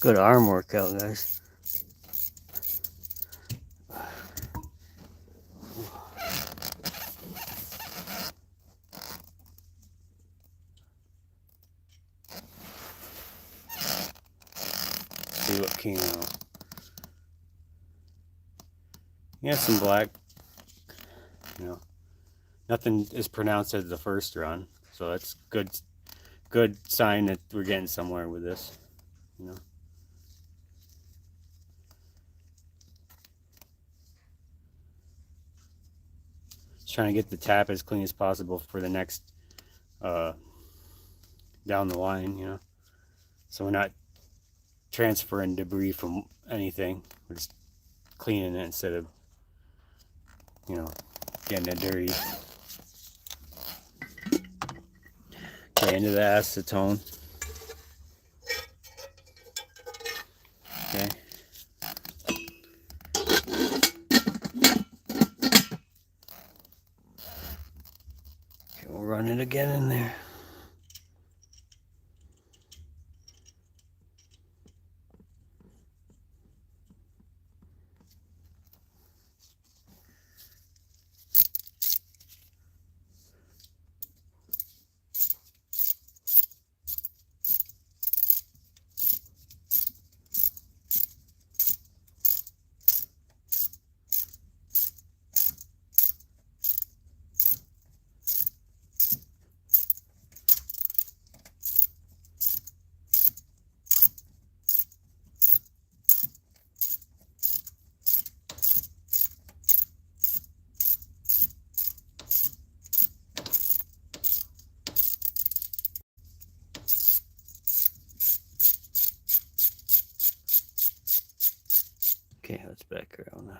Good arm workout, guys. See what came out. Yeah, some black. You know, nothing is pronounced as the first run, so that's good sign that we're getting somewhere with this. You know. Just trying to get the tap as clean as possible for the next down the line, you know, so we're not transferring debris from anything. We're just cleaning it instead of, you know, getting it dirty. Okay, into the acetone. Okay. Okay, we'll run it again in there. Okay, let's back around now.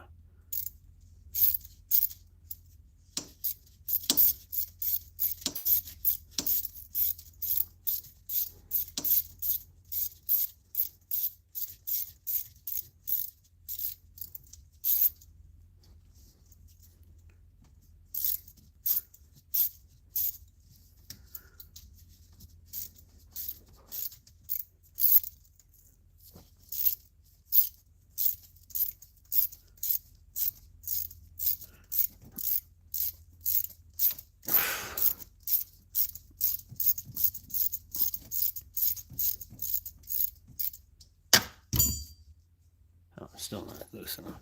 Oh, still not loose enough.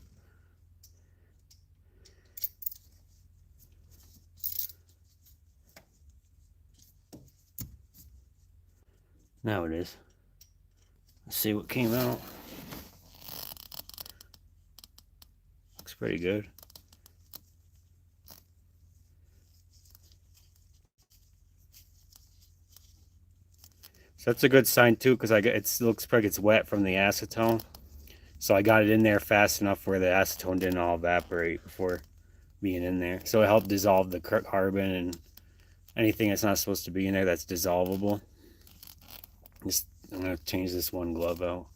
Now it is. Let's see what came out. Looks pretty good. So that's a good sign too, because it looks like it's wet from the acetone. So I got it in there fast enough where the acetone didn't all evaporate before being in there. So it helped dissolve the carbon and anything that's not supposed to be in there that's dissolvable. I'm gonna change this one glove out.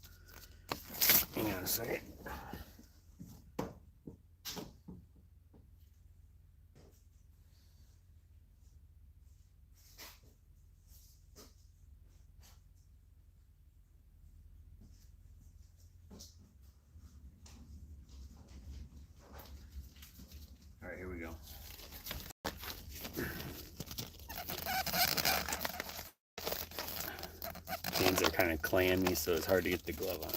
Hang on a second. All right, here we go. Hands are kind of clammy, so it's hard to get the glove on.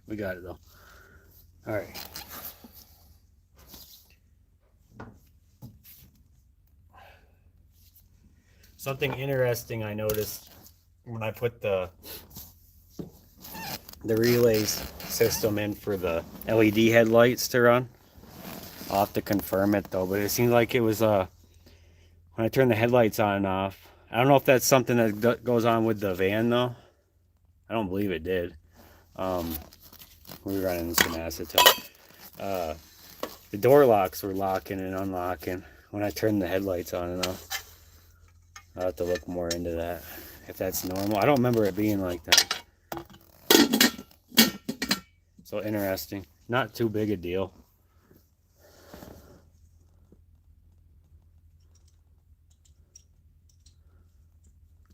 We got it though. All right. Something interesting I noticed when I put the relays system in for the LED headlights to run. I'll have to confirm it though, but it seemed like it was when I turned the headlights on and off. I don't know if that's something that goes on with the van though. I don't believe it did. We were running some acetone. The door locks were locking and unlocking when I turned the headlights on and off. I'll have to look more into that, if that's normal. I don't remember it being like that. So interesting. Not too big a deal.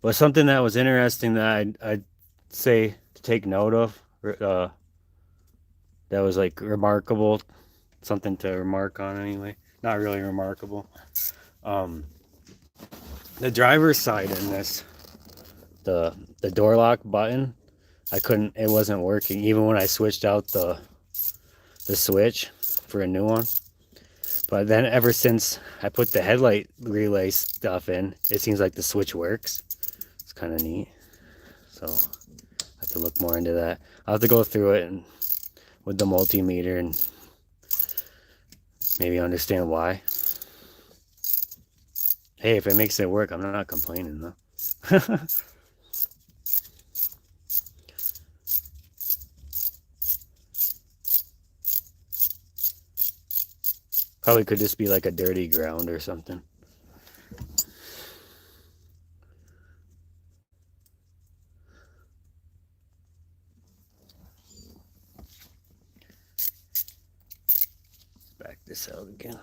But something that was interesting that I'd say to take note of, that was like remarkable, something to remark on anyway. Not really remarkable. The driver's side in this, the door lock button, it wasn't working even when I switched out the switch for a new one. But then ever since I put the headlight relay stuff in, it seems like the switch works. It's kind of neat. So I have to look more into that. I'll have to go through it and with the multimeter and maybe understand why. Hey, if it makes it work, I'm not complaining though. Probably could just be like a dirty ground or something. Back this out again.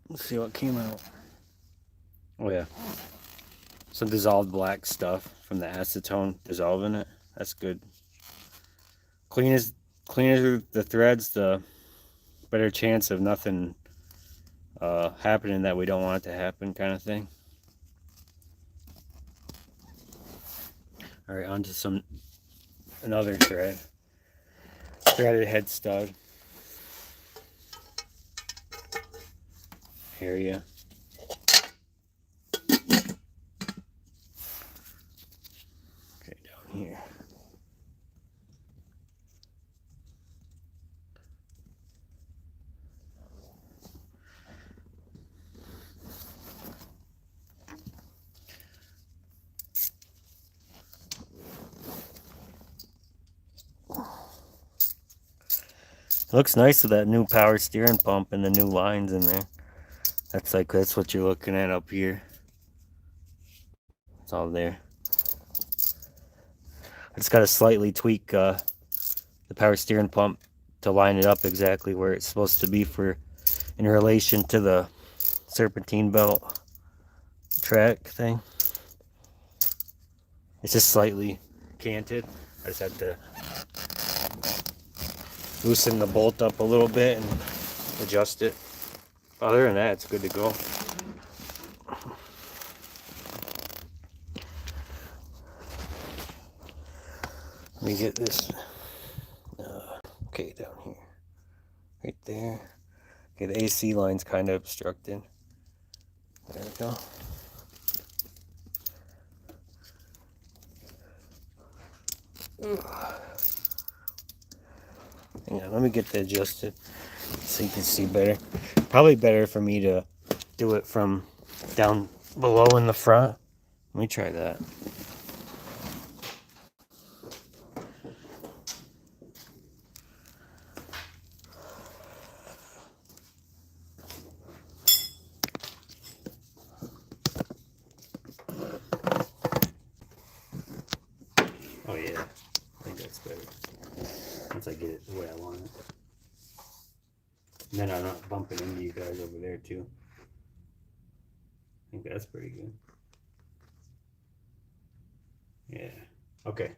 Let's see what came out. Oh yeah, some dissolved black stuff from the acetone dissolving it. That's good. Cleaner the threads, the better chance of nothing happening that we don't want it to happen, kind of thing. All right, on to another thread. Threaded head stud. Area. Okay, down here. Looks nice with that new power steering pump and the new lines in there. That's what you're looking at up here. It's all there. I just got to slightly tweak the power steering pump to line it up exactly where it's supposed to be in relation to the serpentine belt track thing. It's just slightly canted. I just have to loosen the bolt up a little bit and adjust it. Other than that, it's good to go. Let me get this. Okay, down here. Right there. Okay, the AC line's kind of obstructed. There we go. Hang on, let me get that adjusted so you can see better. Probably better for me to do it from down below in the front. Let me try that. Oh yeah, I think that's better. Once I get it the way I want it. And then I'm not bumping into you guys over there too. I think that's pretty good. Yeah. Okay.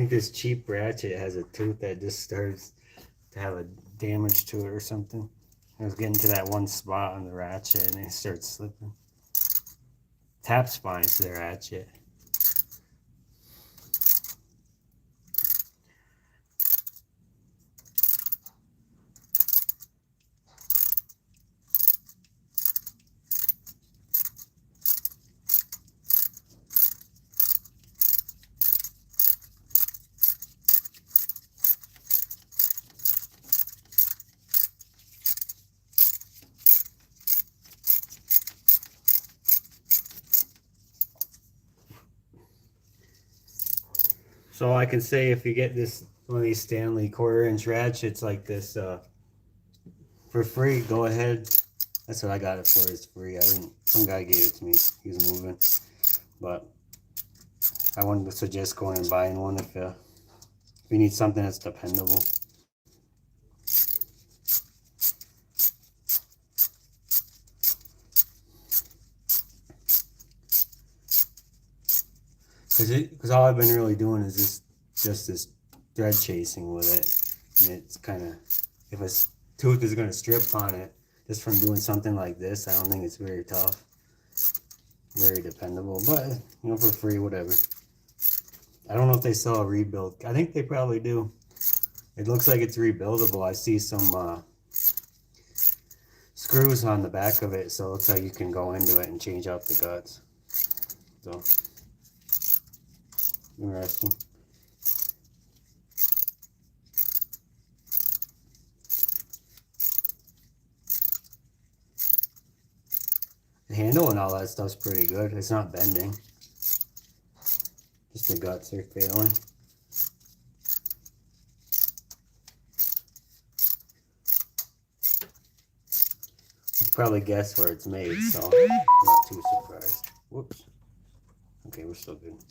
think this cheap ratchet has a tooth that just starts to have a damage to it or something. I was getting to that one spot on the ratchet and it starts slipping. Tap spines to the ratchet. So I can say if you get this one of these Stanley 1/4-inch ratchets like this for free, go ahead. That's what I got it for. It's free. I didn't. Some guy gave it to me. He was moving, but I wouldn't suggest going and buying one if you need something that's dependable. Because all I've been really doing is just this thread chasing with it, and it's kind of, if a tooth is going to strip on it just from doing something like this, I don't think it's very tough, very dependable. But you know, for free, whatever. I don't know if they sell a rebuild. I think they probably do. It looks like it's rebuildable. I see some screws on the back of it, so it looks like you can go into it and change out the guts. So interesting. The handle and all that stuff's pretty good. It's not bending. Just the guts are failing. You can probably guess where it's made, so I'm not too surprised. Whoops. Okay, we're still good.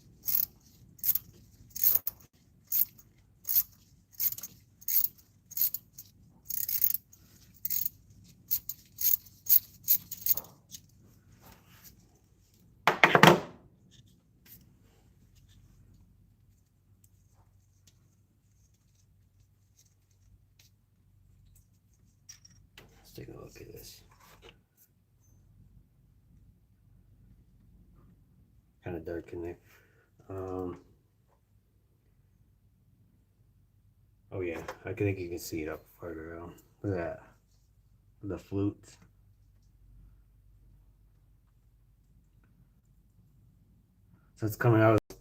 Let's take a look at this. Kind of dark in there. Oh yeah, I think you can see it up farther out. Look at that. The flutes. So it's coming out of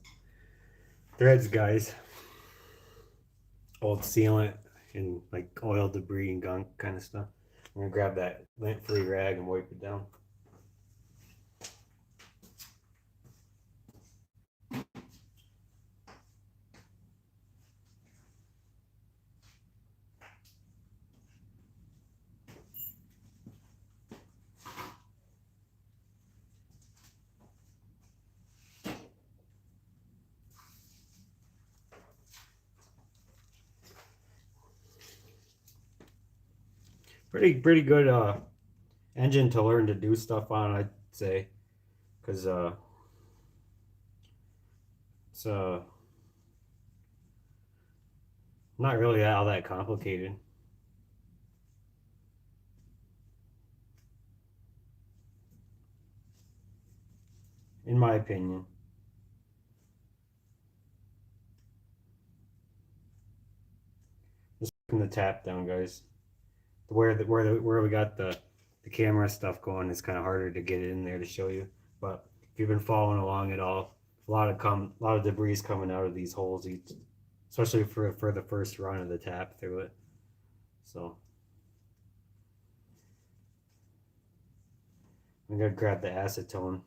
threads, guys. Old sealant and like oil debris and gunk kind of stuff. I'm gonna grab that lint-free rag and wipe it down. Pretty good engine to learn to do stuff on, I'd say, because it's not really all that complicated. In my opinion. Just putting the tap down, guys. Where we got the camera stuff going, it's kind of harder to get it in there to show you. But if you've been following along at all, a lot of debris is coming out of these holes, especially for the first run of the tap through it. So I'm gonna grab the acetone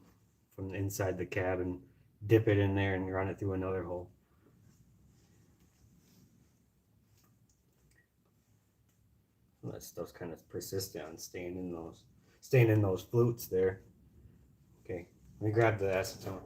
from inside the cab and dip it in there and run it through another hole. Well, that stuff's kind of persistent on staying in those flutes there. Okay, let me grab the acetone.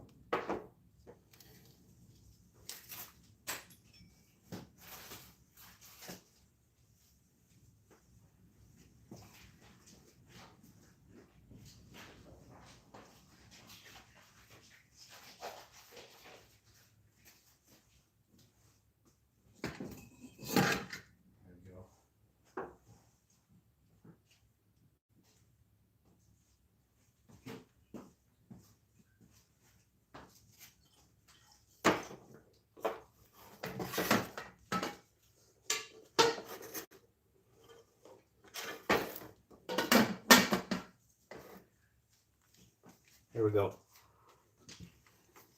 we go.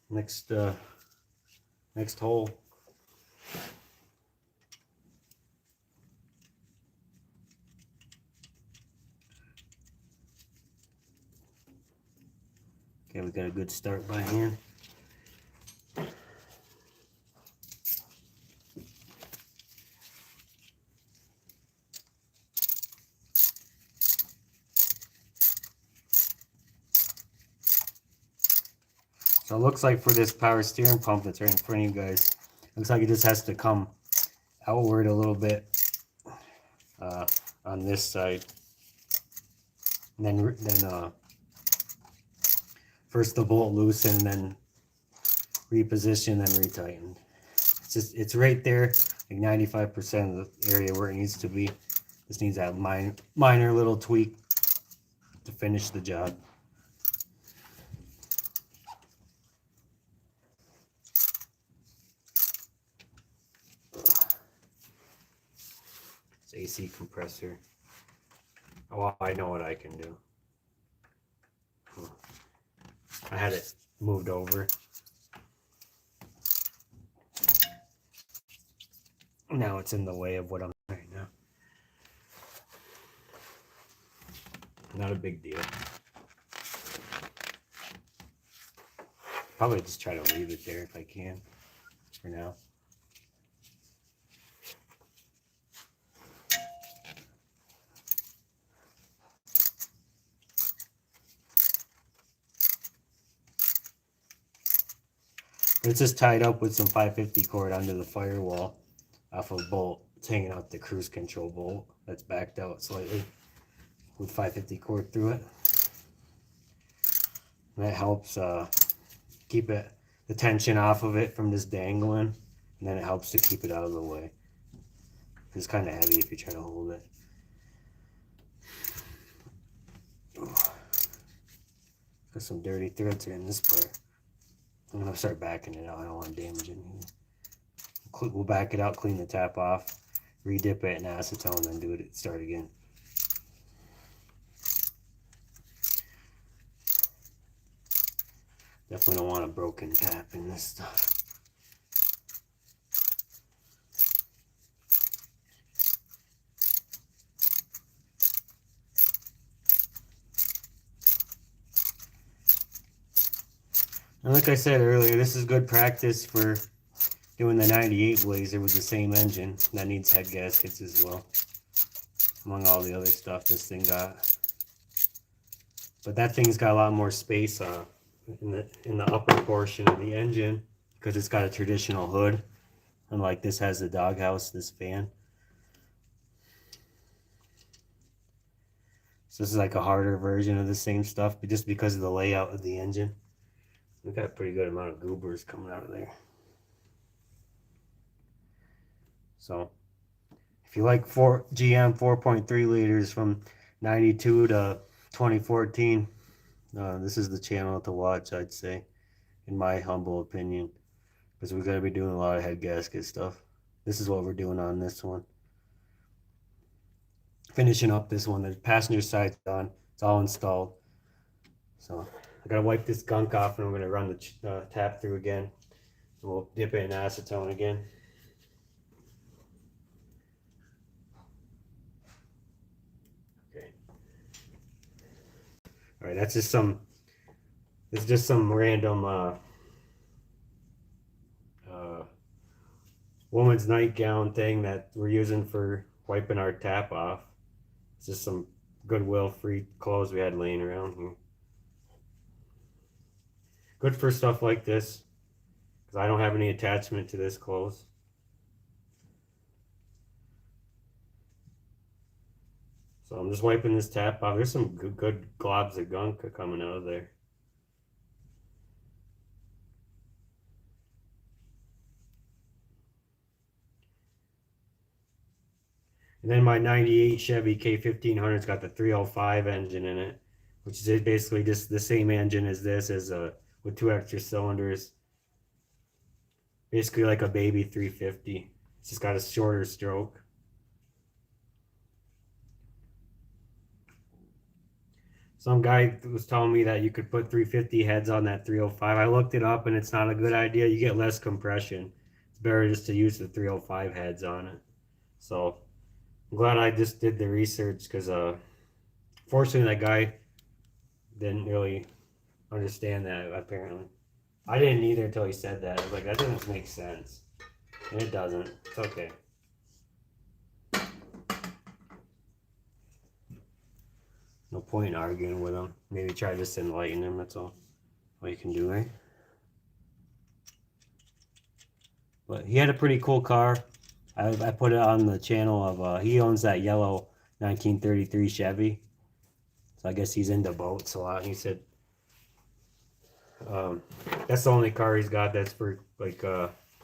Next hole. Okay, we got a good start by hand. So it looks like for this power steering pump that's right in front of you guys, looks like it just has to come outward a little bit on this side. And then first the bolt loosen, and then reposition, then retighten. It's right there, like 95% of the area where it needs to be. Just needs that minor little tweak to finish the job. It's AC compressor. Oh, I know what I can do. I had it moved over. Now it's in the way of what I'm doing right now. Not a big deal. Probably just try to leave it there if I can for now. It's just tied up with some 550 cord under the firewall off a bolt. It's hanging out the cruise control bolt that's backed out slightly with 550 cord through it. And that helps keep the tension off of it from just dangling, and then it helps to keep it out of the way. It's kind of heavy if you try to hold it. Got some dirty threads here in this part. I'm going to start backing it out. I don't want to damage it. We'll back it out, clean the tap off, re-dip it in acetone, and then start again. Definitely don't want a broken tap in this stuff. And like I said earlier, this is good practice for doing the 98 Blazer with the same engine. That needs head gaskets as well, among all the other stuff this thing got. But that thing's got a lot more space in the upper portion of the engine because it's got a traditional hood, unlike this has the doghouse, this fan. So this is like a harder version of the same stuff, but just because of the layout of the engine. We've got a pretty good amount of goobers coming out of there. So if you like GM 4.3 liters from 92 to 2014, this is the channel to watch, I'd say, in my humble opinion, because we're going to be doing a lot of head gasket stuff. This is what we're doing on this one. Finishing up this one. The passenger side's on. It's all installed. So I gotta wipe this gunk off, and I'm gonna run the tap through again. And we'll dip it in acetone again. Okay. All right, that's just some. It's just some random woman's nightgown thing that we're using for wiping our tap off. It's just some Goodwill free clothes we had laying around here. Good for stuff like this, because I don't have any attachment to this clothes. So I'm just wiping this tap off. There's some good globs of gunk coming out of there. And then my 98 Chevy K1500's got the 305 engine in it, which is basically just the same engine as this, with 2 extra cylinders. Basically like a baby 350. It's just got a shorter stroke. Some guy was telling me that you could put 350 heads on that 305. I looked it up and it's not a good idea. You get less compression. It's better just to use the 305 heads on it. So I'm glad I just did the research because fortunately that guy didn't really understand that apparently. I didn't either until he said that. I was like, that doesn't make sense. And it doesn't. It's okay. No point in arguing with him. Maybe try to just enlighten him, that's all you can do, right? But he had a pretty cool car. I put it on the channel of, he owns that yellow 1933 Chevy. So I guess he's into boats a lot. He said, that's the only car he's got that's for like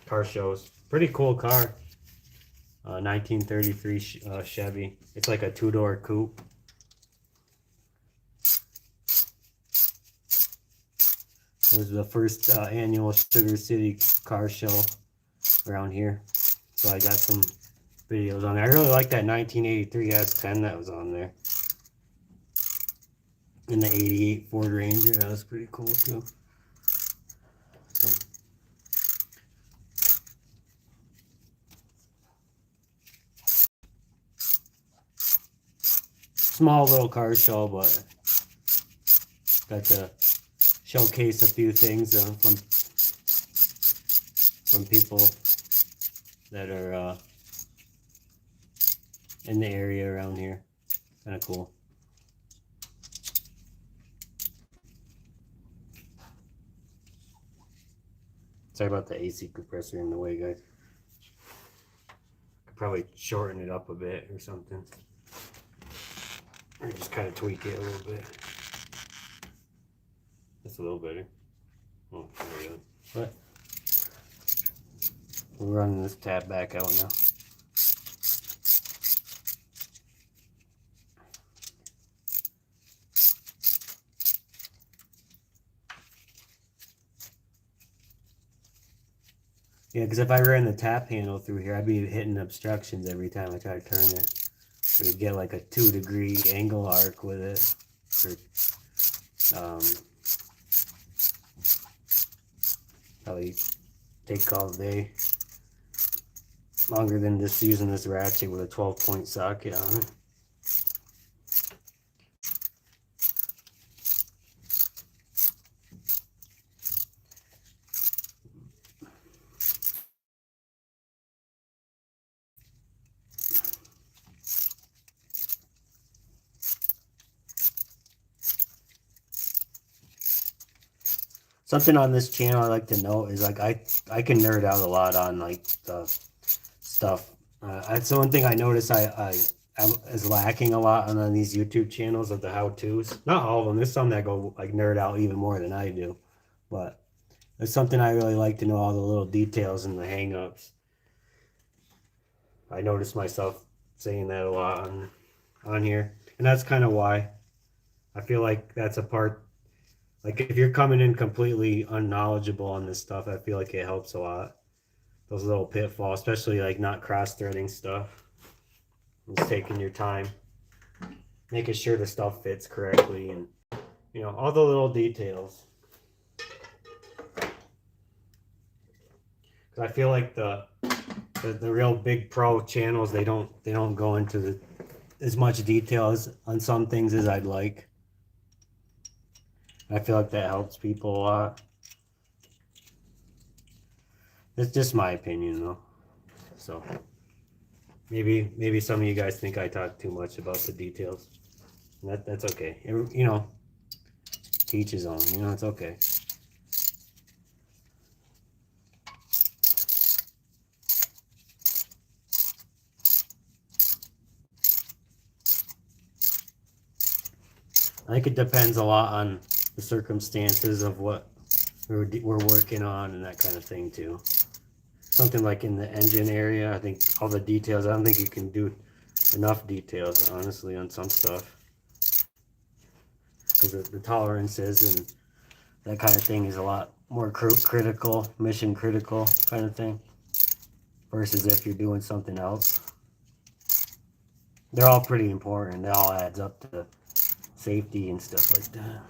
car shows. Pretty cool car. 1933 Chevy. It's like a two-door coupe. It was the first annual Sugar City car show around here. So I got some videos on there. I really like that 1983 S10 that was on there. And the 88 Ford Ranger. That was pretty cool too. So. Small little car show, but got to showcase a few things from people that are in the area around here. Kind of cool. Sorry about the AC compressor in the way, guys. Could probably shorten it up a bit or something. Or just kind of tweak it a little bit. That's a little better. Oh, there we go. But we're running this tab back out now. Yeah, because if I ran the tap handle through here, I'd be hitting obstructions every time I try to turn it. So you get like a 2-degree angle arc with it. Or, probably take all day. Longer than just using this ratchet with a 12-point socket on it. Something on this channel I like to note is like I can nerd out a lot on like the stuff. That's the one thing I notice I is lacking a lot on these YouTube channels of the how-tos. Not all of them. There's some that go like nerd out even more than I do, but it's something I really like to know, all the little details and the hang-ups. I notice myself saying that a lot on here, and that's kind of why I feel like that's a part. Like if you're coming in completely unknowledgeable on this stuff, I feel like it helps a lot. Those little pitfalls, especially like not cross-threading stuff. Just taking your time, making sure the stuff fits correctly, and you know, all the little details. Because I feel like the real big pro channels, they don't go into as much detail on some things as I'd like. I feel like that helps people a lot. It's just my opinion though. So maybe some of you guys think I talk too much about the details. That's okay. You know, teach his own. You know, it's okay. I think it depends a lot on the circumstances of what we're working on and that kind of thing too. Something like in the engine area, I think all the details, I don't think you can do enough details, honestly, on some stuff. Because the tolerances and that kind of thing is a lot more critical, mission critical kind of thing. Versus if you're doing something else. They're all pretty important. It all adds up to safety and stuff like that.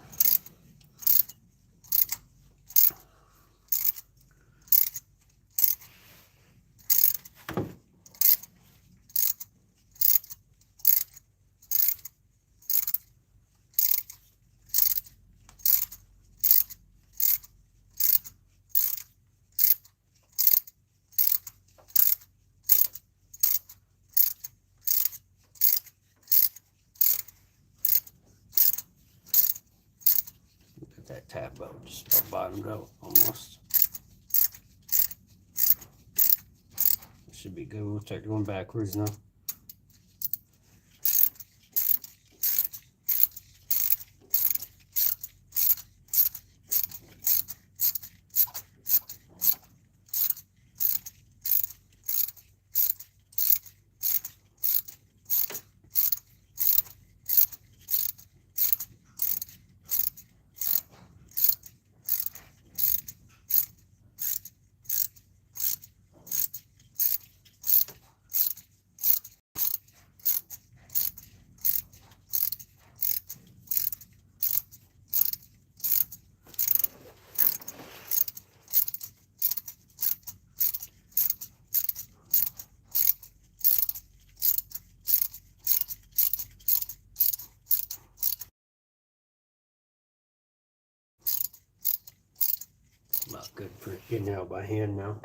That tab out, just about bottomed out almost. Should be good. We'll start going backwards now. About good for getting out by hand now.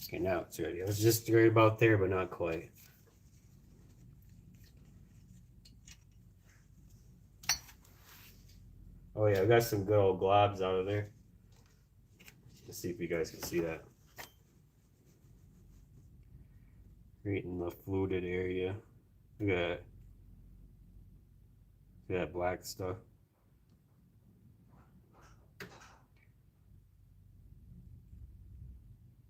Okay, now it's ready. I was just right about there, but not quite. Oh yeah, I got some good old globs out of there. Let's see if you guys can see that. Right in the fluted area. Look at that. Look at that black stuff.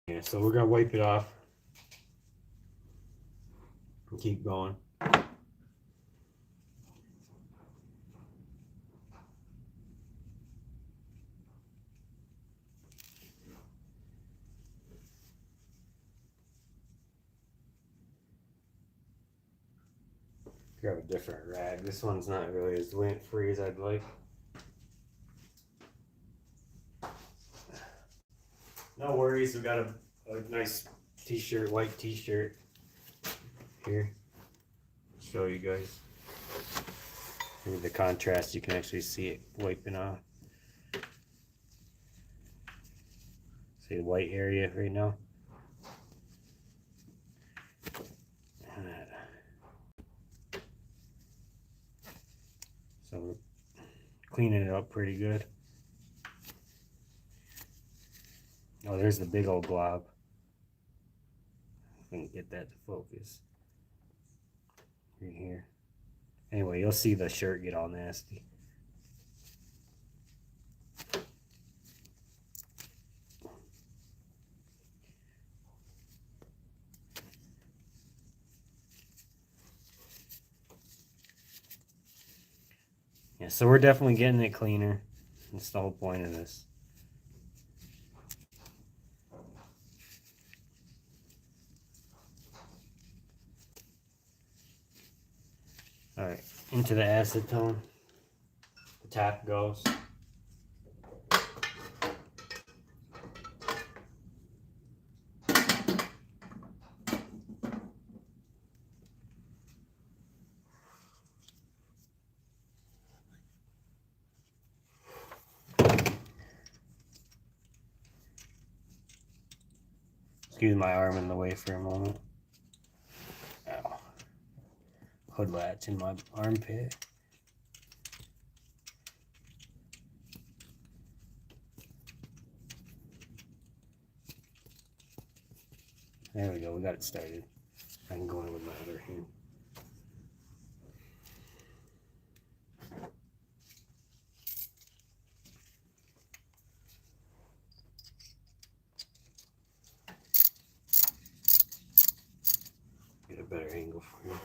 Yeah, so we're gonna wipe it off and keep going. Grab a different rag. This one's not really as lint-free as I'd like. No worries, we got a nice t-shirt, white t-shirt here. Show you guys. Maybe the contrast, you can actually see it wiping off. See the white area right now? So we're cleaning it up pretty good. Oh, there's the big old glob. If I can get that to focus. Right here. Anyway, you'll see the shirt get all nasty. Yeah, so we're definitely getting it cleaner. That's the whole point of this. Alright, into the acetone. The tap goes. Excuse my arm in the way for a moment. Ow. Hood latch in my armpit. There we go, we got it started. I can go in with my other hand. Get a better angle for you.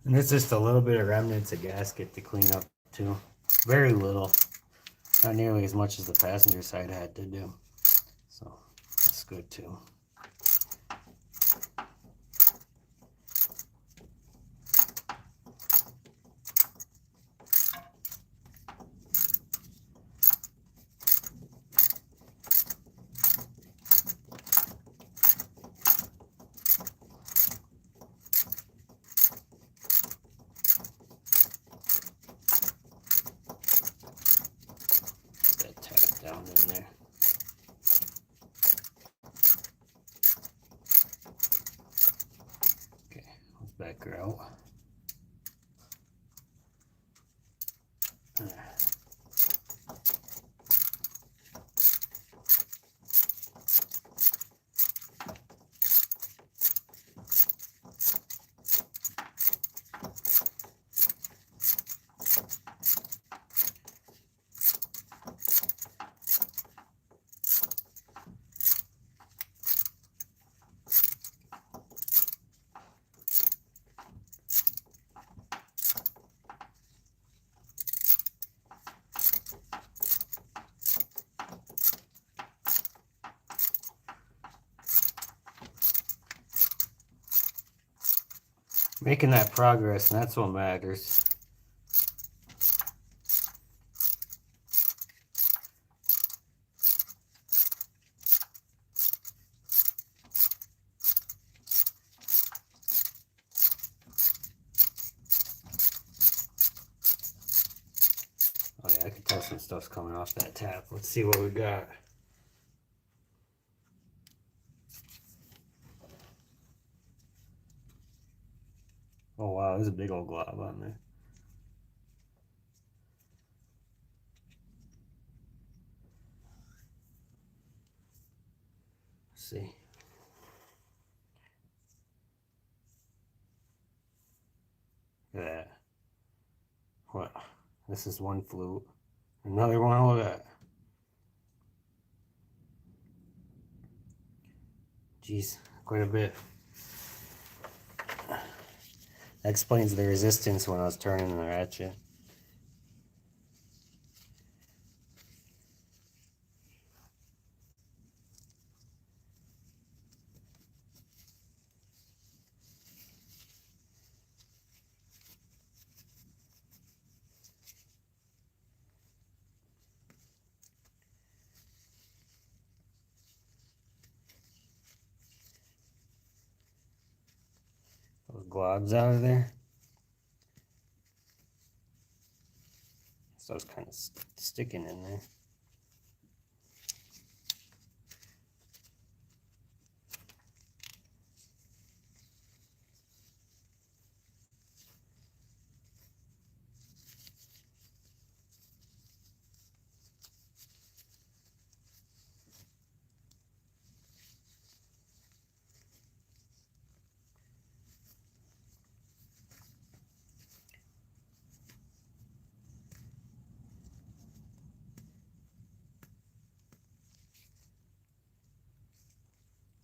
And it's just a little bit of remnants of gasket to clean up too. Very little. Not nearly as much as the passenger side had to do. So that's good too. That tap down in there. Okay, let's back her out. Making that progress, and that's what matters. Oh yeah, I can tell some stuff's coming off that tap. Let's see what we got. Oh wow, there's a big old glob on there. Let's see. Look at that. What? This is one flute. Another one, look at that. Jeez, quite a bit. That explains the resistance when I was turning the ratchet. Those globs out of there. So it's kind of sticking in there.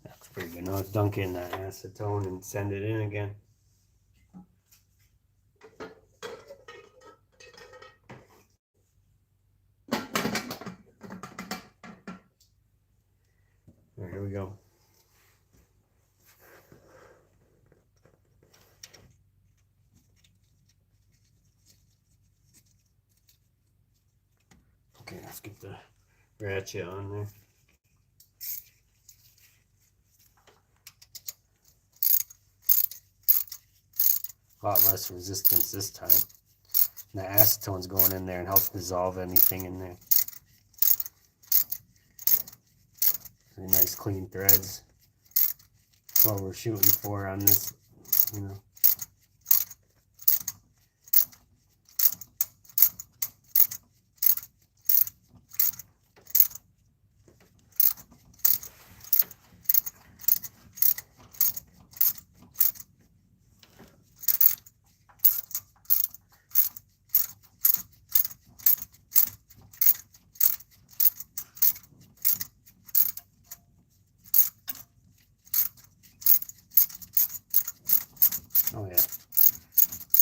That's pretty good. Now let's dunk in that acetone and send it in again. All right, here we go. Okay, let's get the ratchet on there. A lot less resistance this time. And the acetone's going in there and helps dissolve anything in there. Really nice clean threads. That's what we're shooting for on this, you know.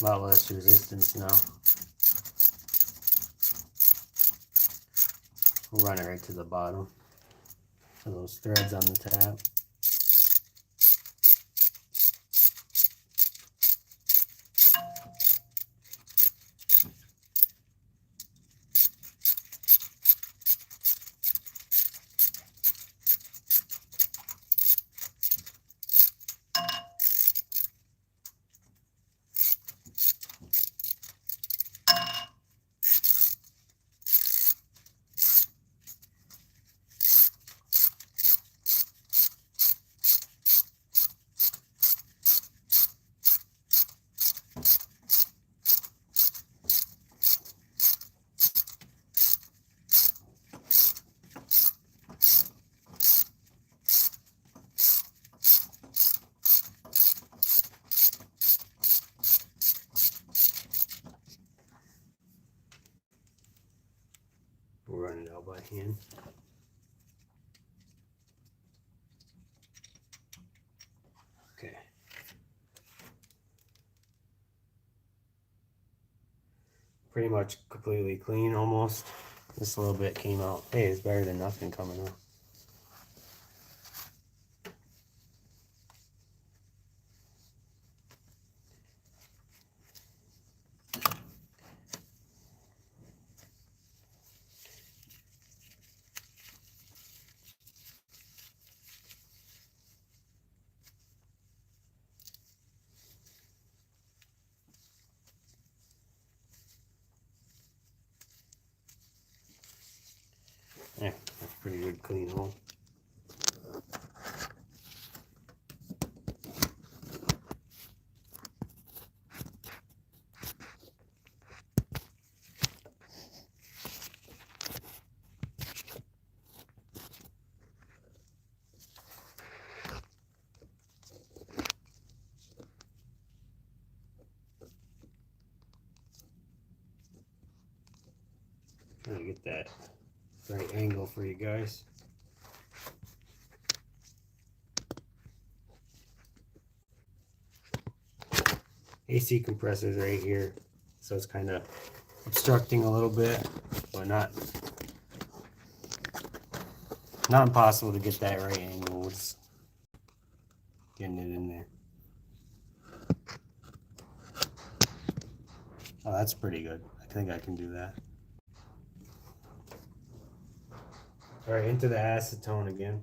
A lot less resistance now. We'll run it right to the bottom. So those threads on the tab. We'll run it out by hand. Okay. Pretty much completely clean almost. This little bit came out. Hey, it's better than nothing coming out. Yeah, that's pretty good clean hole. Trying to get that right angle for you guys. AC compressor's right here, so it's kind of obstructing a little bit, but not impossible to get that right angle. Just getting it in there. Oh, that's pretty good. I think I can do that. All right, into the acetone again.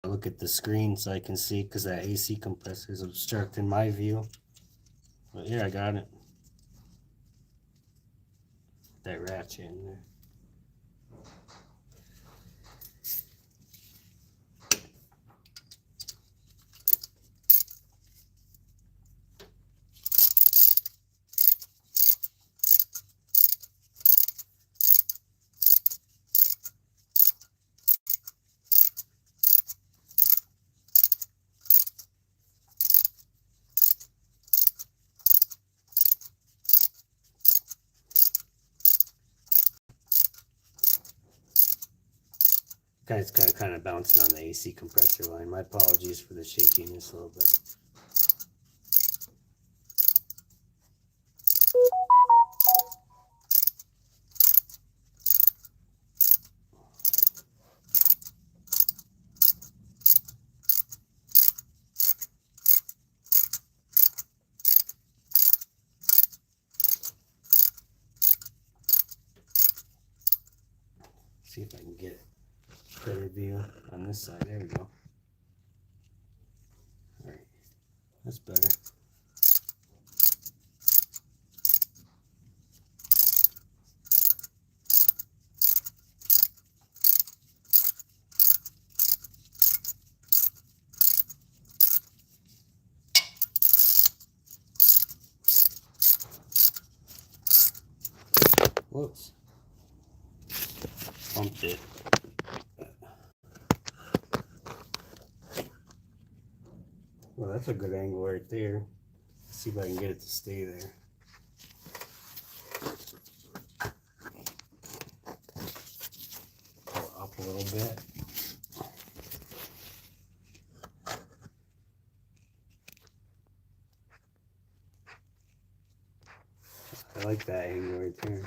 Look at the screen so I can see, because that AC compressor is obstructing my view. But yeah, I got it. That ratchet in there. Guys, kind of bouncing on the AC compressor line. My apologies for the shakiness a little bit. See if I can get a better view on this side. There we go. All right, that's better. Whoops. Bumped it. Well, that's a good angle right there. Let's see if I can get it to stay there. a little bit. I like that angle right there.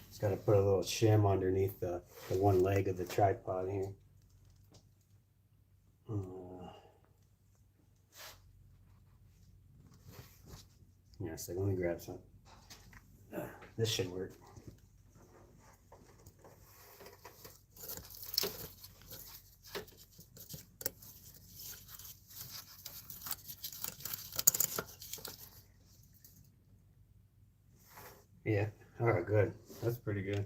Just got to put a little shim underneath the one leg of the tripod here. Yeah, so let me grab some. This should work. Yeah, alright, good. That's pretty good.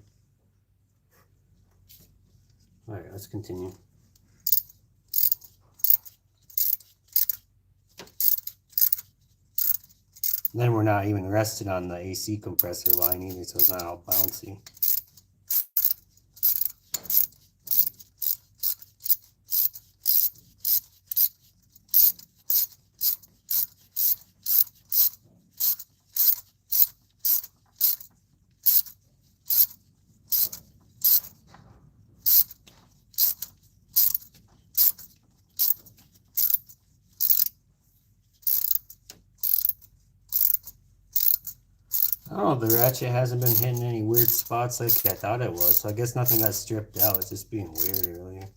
Alright, let's continue. Then we're not even rested on the AC compressor line either, so it's not all bouncy. Oh, the ratchet hasn't been hitting any weird spots like I thought it was, so I guess nothing got stripped out. It's just being weird earlier.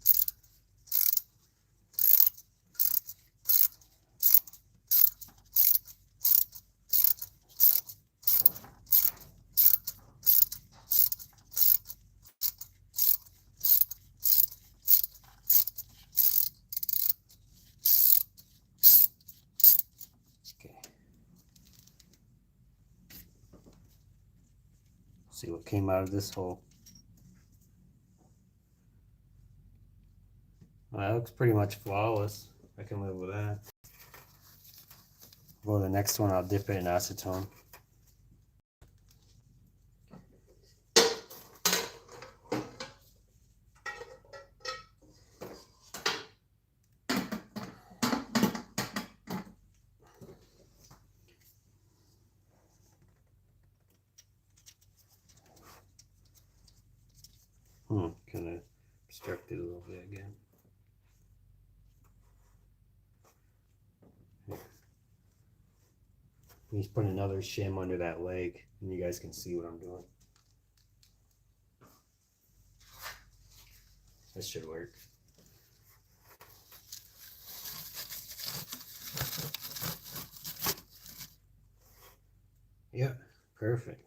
See what came out of this hole. Well, that looks pretty much flawless. I can live with that. Well, the next one I'll dip it in acetone. Kind of obstructed a little bit again. Just put another shim under that leg, and you guys can see what I'm doing. This should work. Yeah, perfect.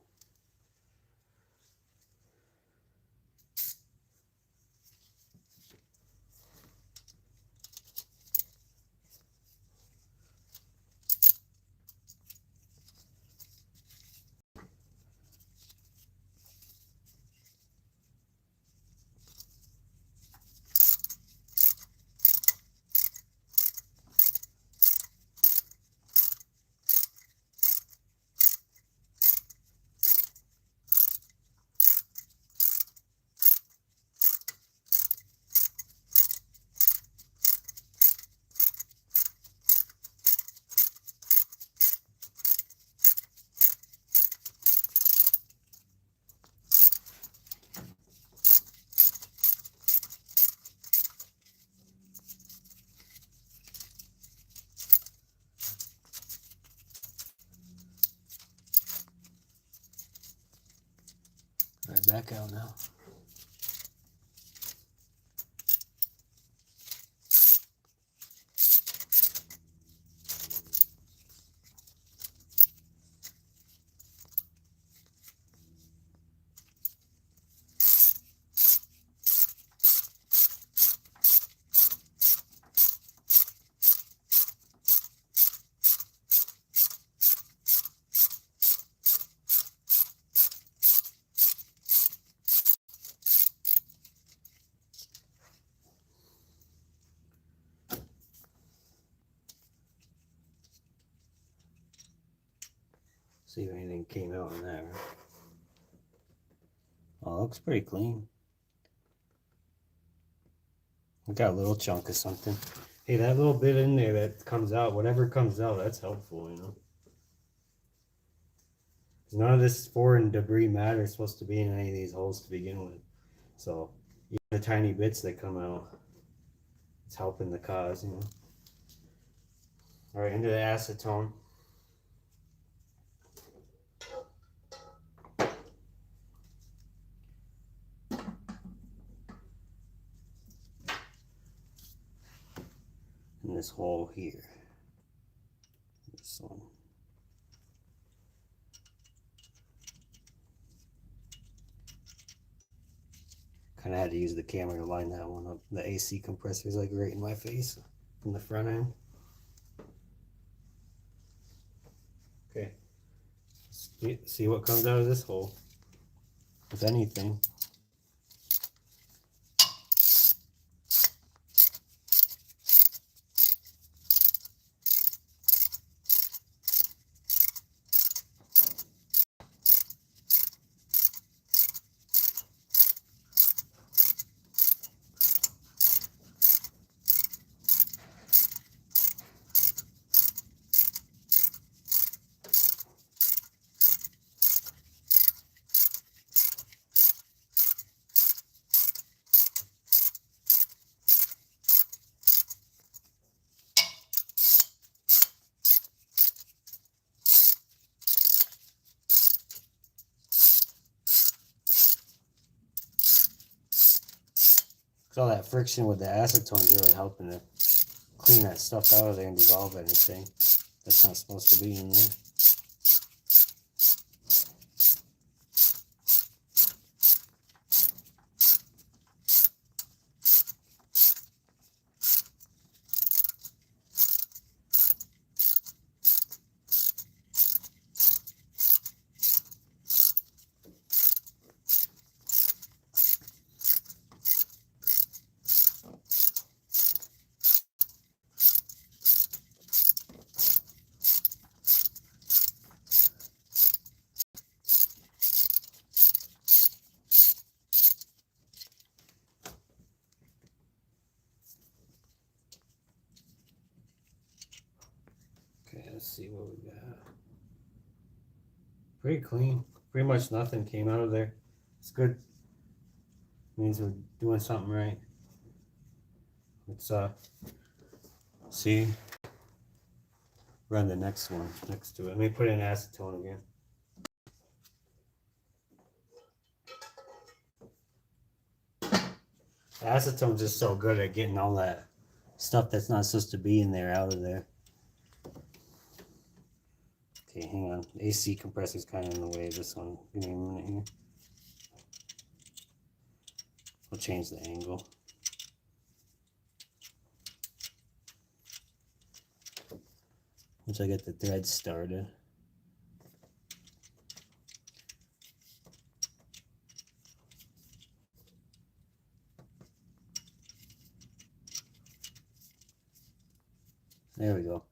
All right, back out now. See if anything came out in there. Oh, it looks pretty clean. We got a little chunk of something. Hey, that little bit in there that comes out, whatever comes out, that's helpful, you know. None of this foreign debris matter is supposed to be in any of these holes to begin with. So even the tiny bits that come out, it's helping the cause, you know. All right, into the acetone. In this hole here. This one. Kind of had to use the camera to line that one up. The AC compressor is like right in my face from the front end. Okay. See what comes out of this hole, if anything. All that friction with the acetone is really helping to clean that stuff out of there and dissolve anything that's not supposed to be in there. Okay, let's see what we got. Pretty clean. Pretty much nothing came out of there. It's good. Means we're doing something right. Let's see. Run the next one next to it. Let me put in acetone again. Acetone's just so good at getting all that stuff that's not supposed to be in there out of there. Okay, hang on. The AC compressor's kind of in the way of this one. Give me a minute here. We'll change the angle. Once I get the thread started. There we go.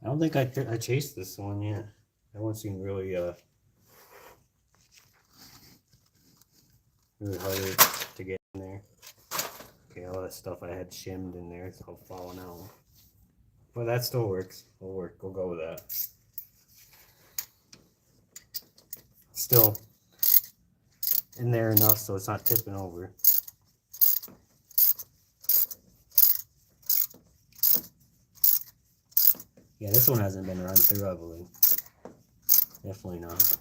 I don't think I chased this one yet. That one seemed really really hard to get in there. Okay, all that stuff I had shimmed in there, it's all falling out. But that still works. It'll work. We'll go with that. Still in there enough so it's not tipping over. Yeah, this one hasn't been run through, I believe. Definitely not.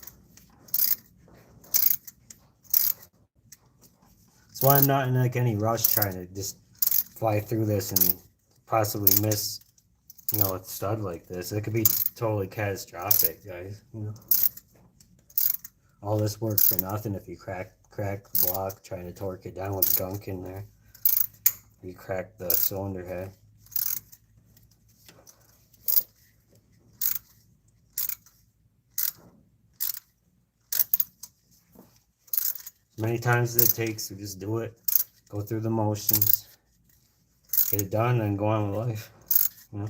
That's why I'm not in like any rush trying to just fly through this and possibly miss, you know, a stud like this. It could be totally catastrophic, guys. You know, all this work for nothing if you crack the block trying to torque it down with gunk in there. You crack the cylinder head. Many times as it takes, we just do it, go through the motions, get it done, and go on with life. You know?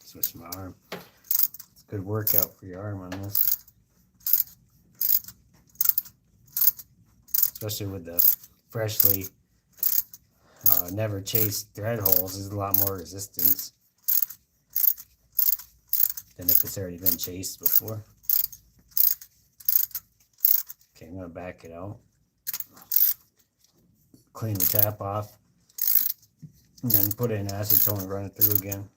Switch my arm. It's a good workout for your arm on this. especially with the freshly never chased thread holes. There's a lot more resistance than if it's already been chased before. Okay, I'm gonna back it out, clean the tap off, and then put it in acetone and run it through again.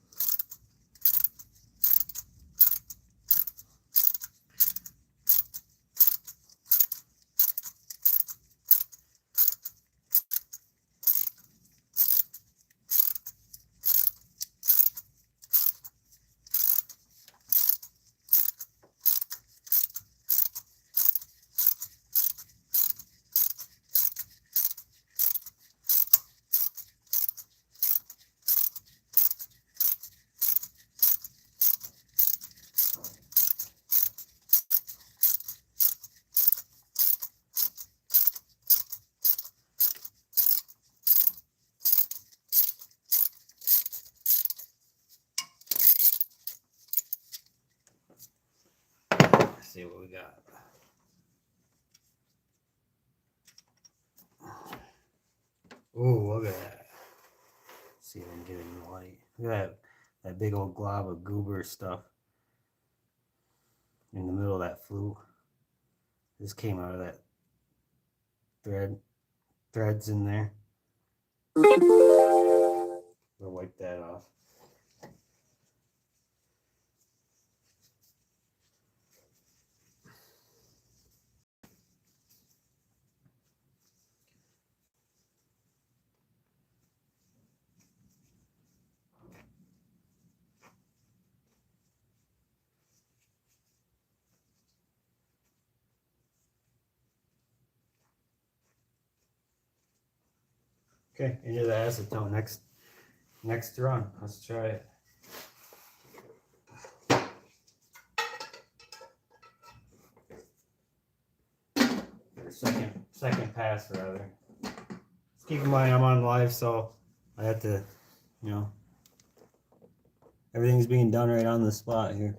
Let's see what we got. Ooh, look at that. Let's see if I can get it in the light. Look at that big old glob of goober stuff in the middle of that flute. This came out of that threads in there. We'll wipe that off. Okay, into the acetone. Next run. Let's try it. Or second pass rather. Just keep in mind I'm on live, so I have to, you know, everything's being done right on the spot here.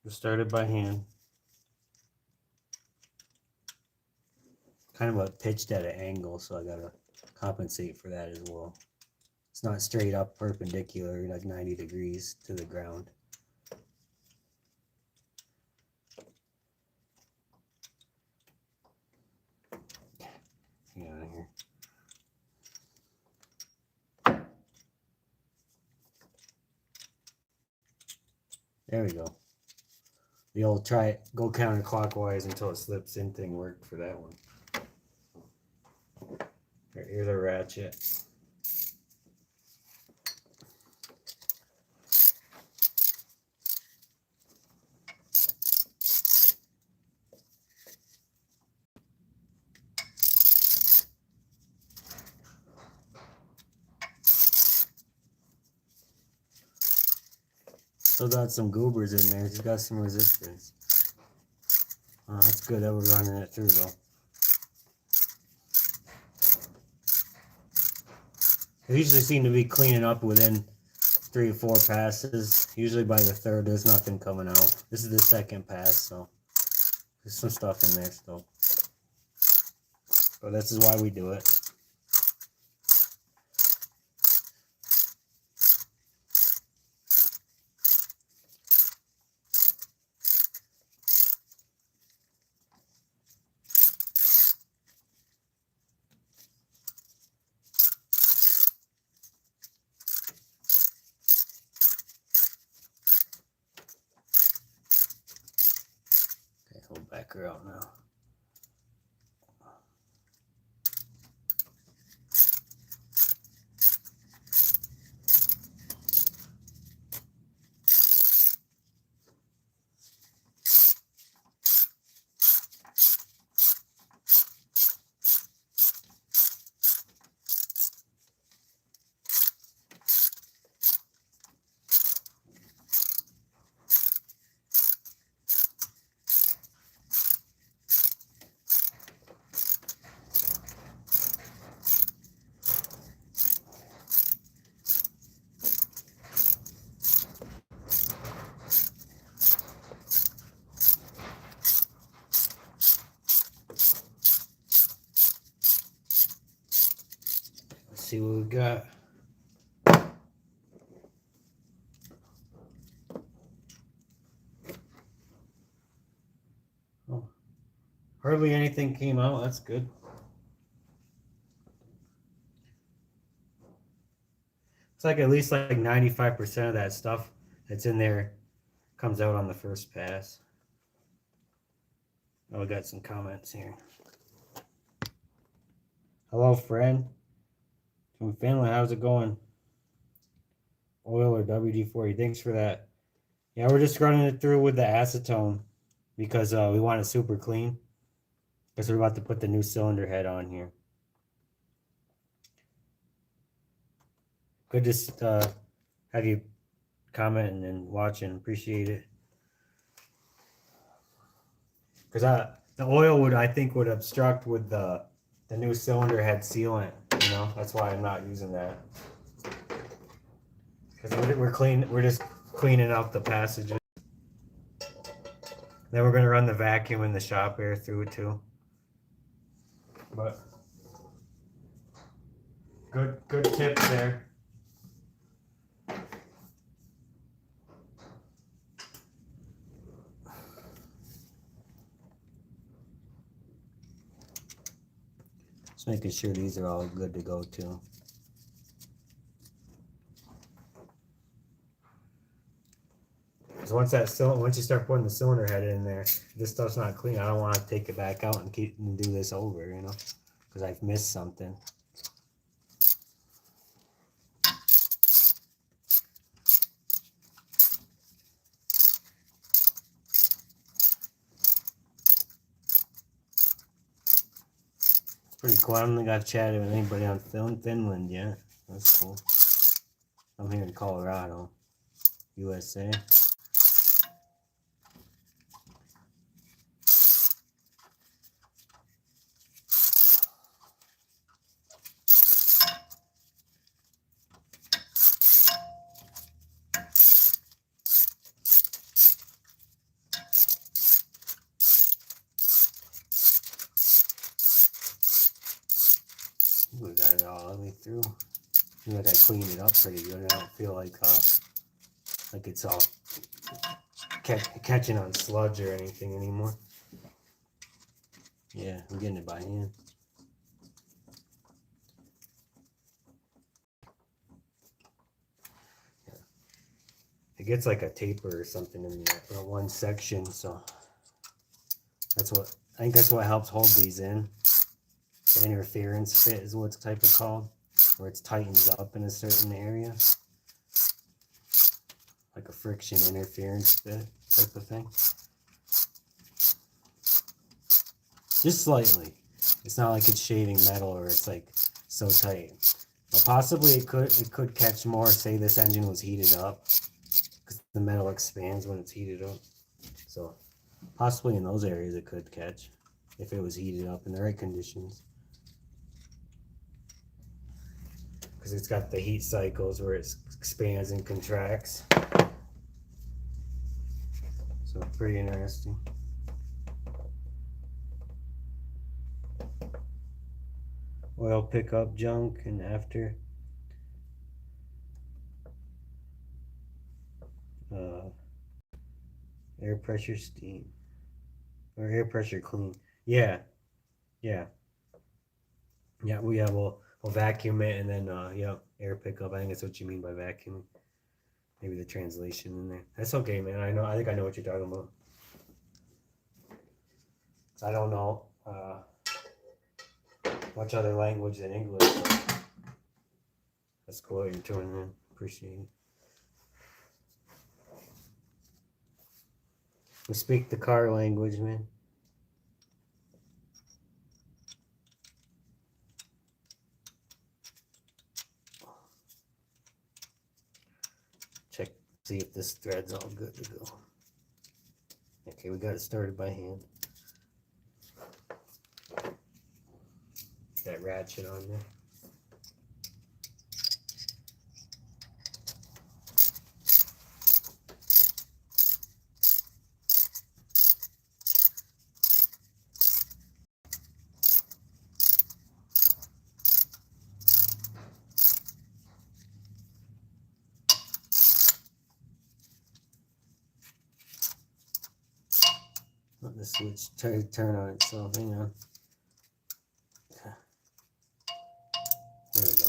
Just started by hand. Kind of pitched at an angle, so I gotta compensate for that as well. It's not straight up perpendicular, like 90 degrees to the ground. Hang on here. There we go. The old try it, go counterclockwise until it slips in thing worked for that one. Here's a ratchet. Still got some goobers in there. It's got some resistance. That's good that we're running it through though. They usually seem to be cleaning up within 3 or 4 passes. Usually by the third, there's nothing coming out. This is the second pass, so there's some stuff in there still. But this is why we do it. We'll back her out now. see what we got. Oh, hardly anything came out. That's good. It's like at least like 95% of that stuff that's in there comes out on the first pass. Oh, we got some comments here. Hello, friend. From Finland, how's it going? Oil or WD-40? Thanks for that. Yeah, we're just running it through with the acetone because we want it super clean. Because we're about to put the new cylinder head on here. Good to have you commenting and watching. Appreciate it. Because the oil would, I think, would obstruct with the new cylinder head sealant. You know, that's why I'm not using that. Because we're just cleaning out the passages. Then we're gonna run the vacuum and the shop air through it too. But good tips there. Just making sure these are all good to go too. Because once you start putting the cylinder head in there, this stuff's not clean. I don't want to take it back out and do this over, you know, because I've missed something. Pretty cool. I don't think I've chatted with anybody on Finland yet. That's cool. I'm here in Colorado, USA. We got it all the way through. I feel like I cleaned it up pretty good. I don't feel like it's all catching on sludge or anything anymore. Yeah, I'm getting it by hand. Yeah. It gets like a taper or something in that one section, so I think that's what helps hold these in. The interference fit is what it's type of called, where it tightens up in a certain area, like a friction interference fit type of thing. Just slightly. It's not like it's shaving metal or it's like so tight. But possibly it could catch more. Say this engine was heated up, because the metal expands when it's heated up. So possibly in those areas it could catch if it was heated up in the right conditions. Because it's got the heat cycles where it expands and contracts. So pretty interesting. Oil pickup junk and after. Air pressure steam. Or air pressure clean. Yeah. We'll vacuum it and then air pickup. I think that's what you mean by vacuuming. Maybe the translation in there. That's okay, man. I think I know what you're talking about. I don't know much other language than English. So that's cool what you're doing, man. Appreciate it. We speak the car language, man. Check, see if this thread's all good to go. Okay, we got it started by hand. That ratchet on there. the switch try to turn on itself. Hang on. There we go.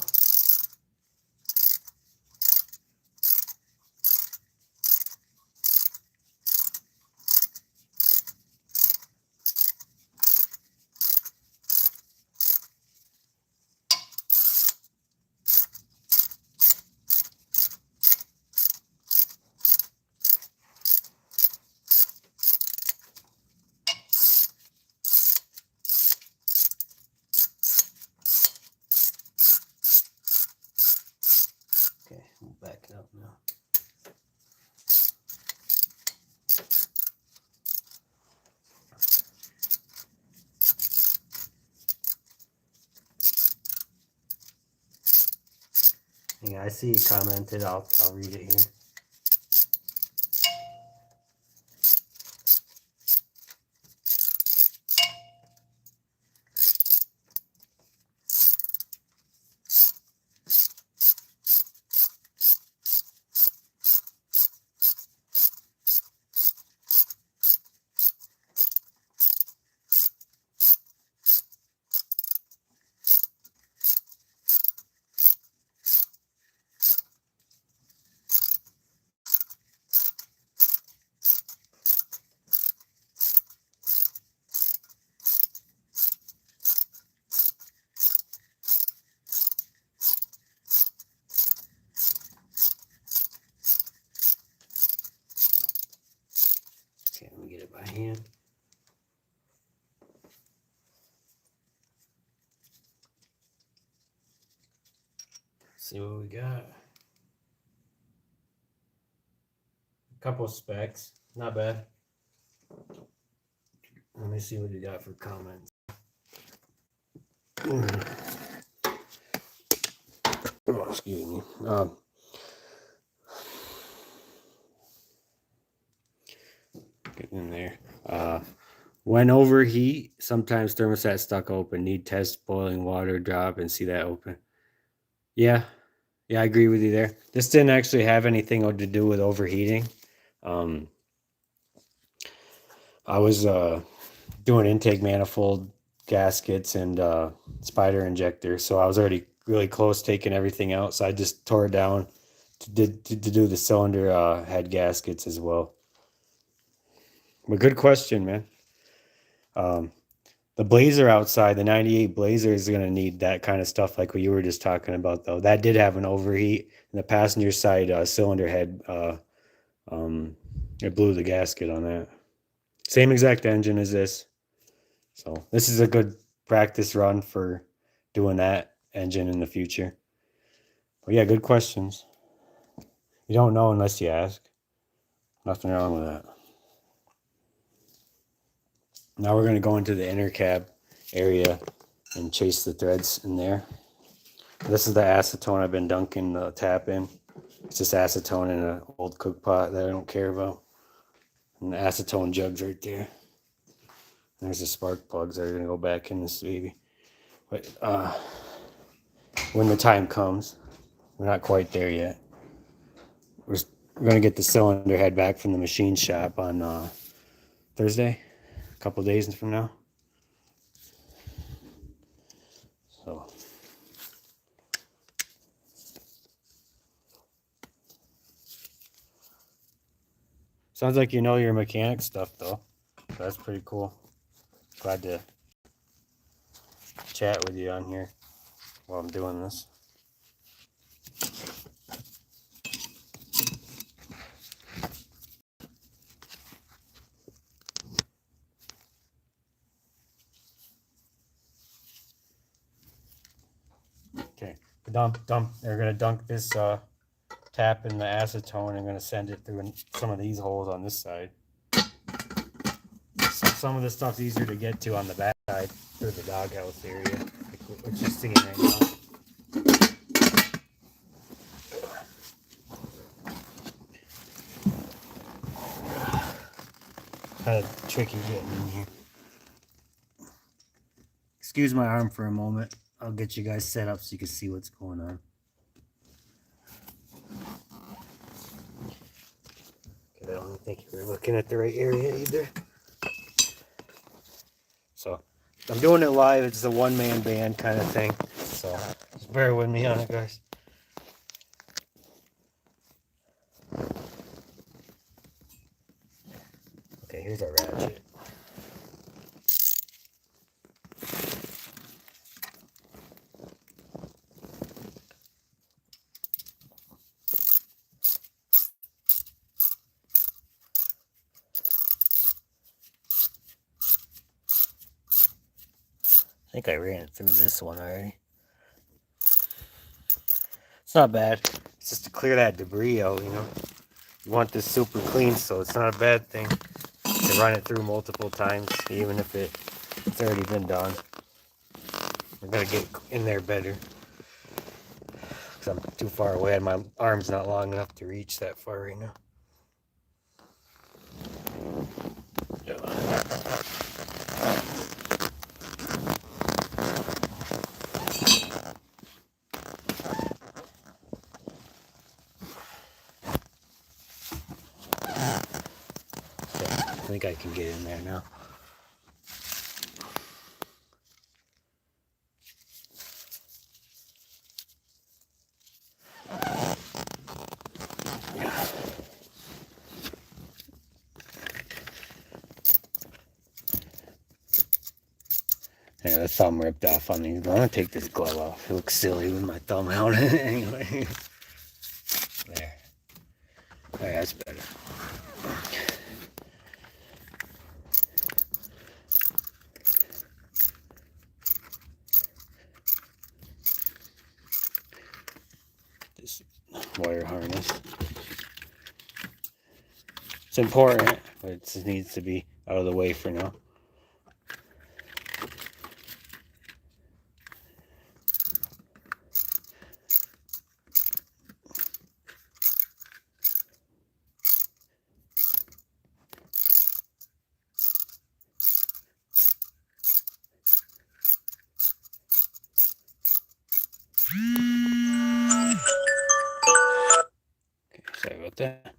Okay, we'll back it up now. Yeah, I see you commented. I'll read it here. Okay, let me get it by hand. See what we got. A couple specs, not bad. Let me see what you got for comments. Oh, excuse me. Getting in there. When overheat, sometimes thermostat stuck open. Need test boiling water drop and see that open. Yeah, I agree with you there. This didn't actually have anything to do with overheating. I was doing intake manifold gaskets and spider injector, so I was already really close taking everything out. So I just tore it down to do the cylinder head gaskets as well. But good question, man. The Blazer outside, the 98 Blazer is going to need that kind of stuff like what you were just talking about, though. That did have an overheat, and the passenger side cylinder head, it blew the gasket on that. Same exact engine as this. So this is a good practice run for doing that engine in the future. But yeah, good questions. You don't know unless you ask. Nothing wrong with that. Now we're going to go into the inner cab area and chase the threads in there. This is the acetone I've been dunking the tap in. It's just acetone in an old cook pot that I don't care about. And the acetone jug's right there. There's the spark plugs that are going to go back in this baby. But when the time comes, we're not quite there yet. We're going to get the cylinder head back from the machine shop on Thursday, a couple days from now. So sounds like you know your mechanic stuff, though. That's pretty cool. Glad to chat with you on here while I'm doing this. Okay, they're gonna dunk this tap in the acetone. I'm gonna send it through some of these holes on this side. Some of the stuff's easier to get to on the back side through the doghouse area, like what you're seeing right now. Kind of tricky getting in here. Excuse my arm for a moment. I'll get you guys set up so you can see what's going on. Okay, I don't think you were looking at the right area either. I'm doing it live. It's a one-man band kind of thing. So just bear with me on it, guys. Okay, here's our ratchet. I think I ran it through this one already. It's not bad. It's just to clear that debris out, you know. You want this super clean, so it's not a bad thing to run it through multiple times, even if it's already been done. We're gonna get in there better. Because I'm too far away and my arm's not long enough to reach that far right now. I think I can get in there now. Yeah, the thumb ripped off on these. I'm gonna take this glove off. It looks silly with my thumb out anyway. There. Alright, that's better. This wire harness. It's important, but it just needs to be out of the way for now. Okay, sorry about that.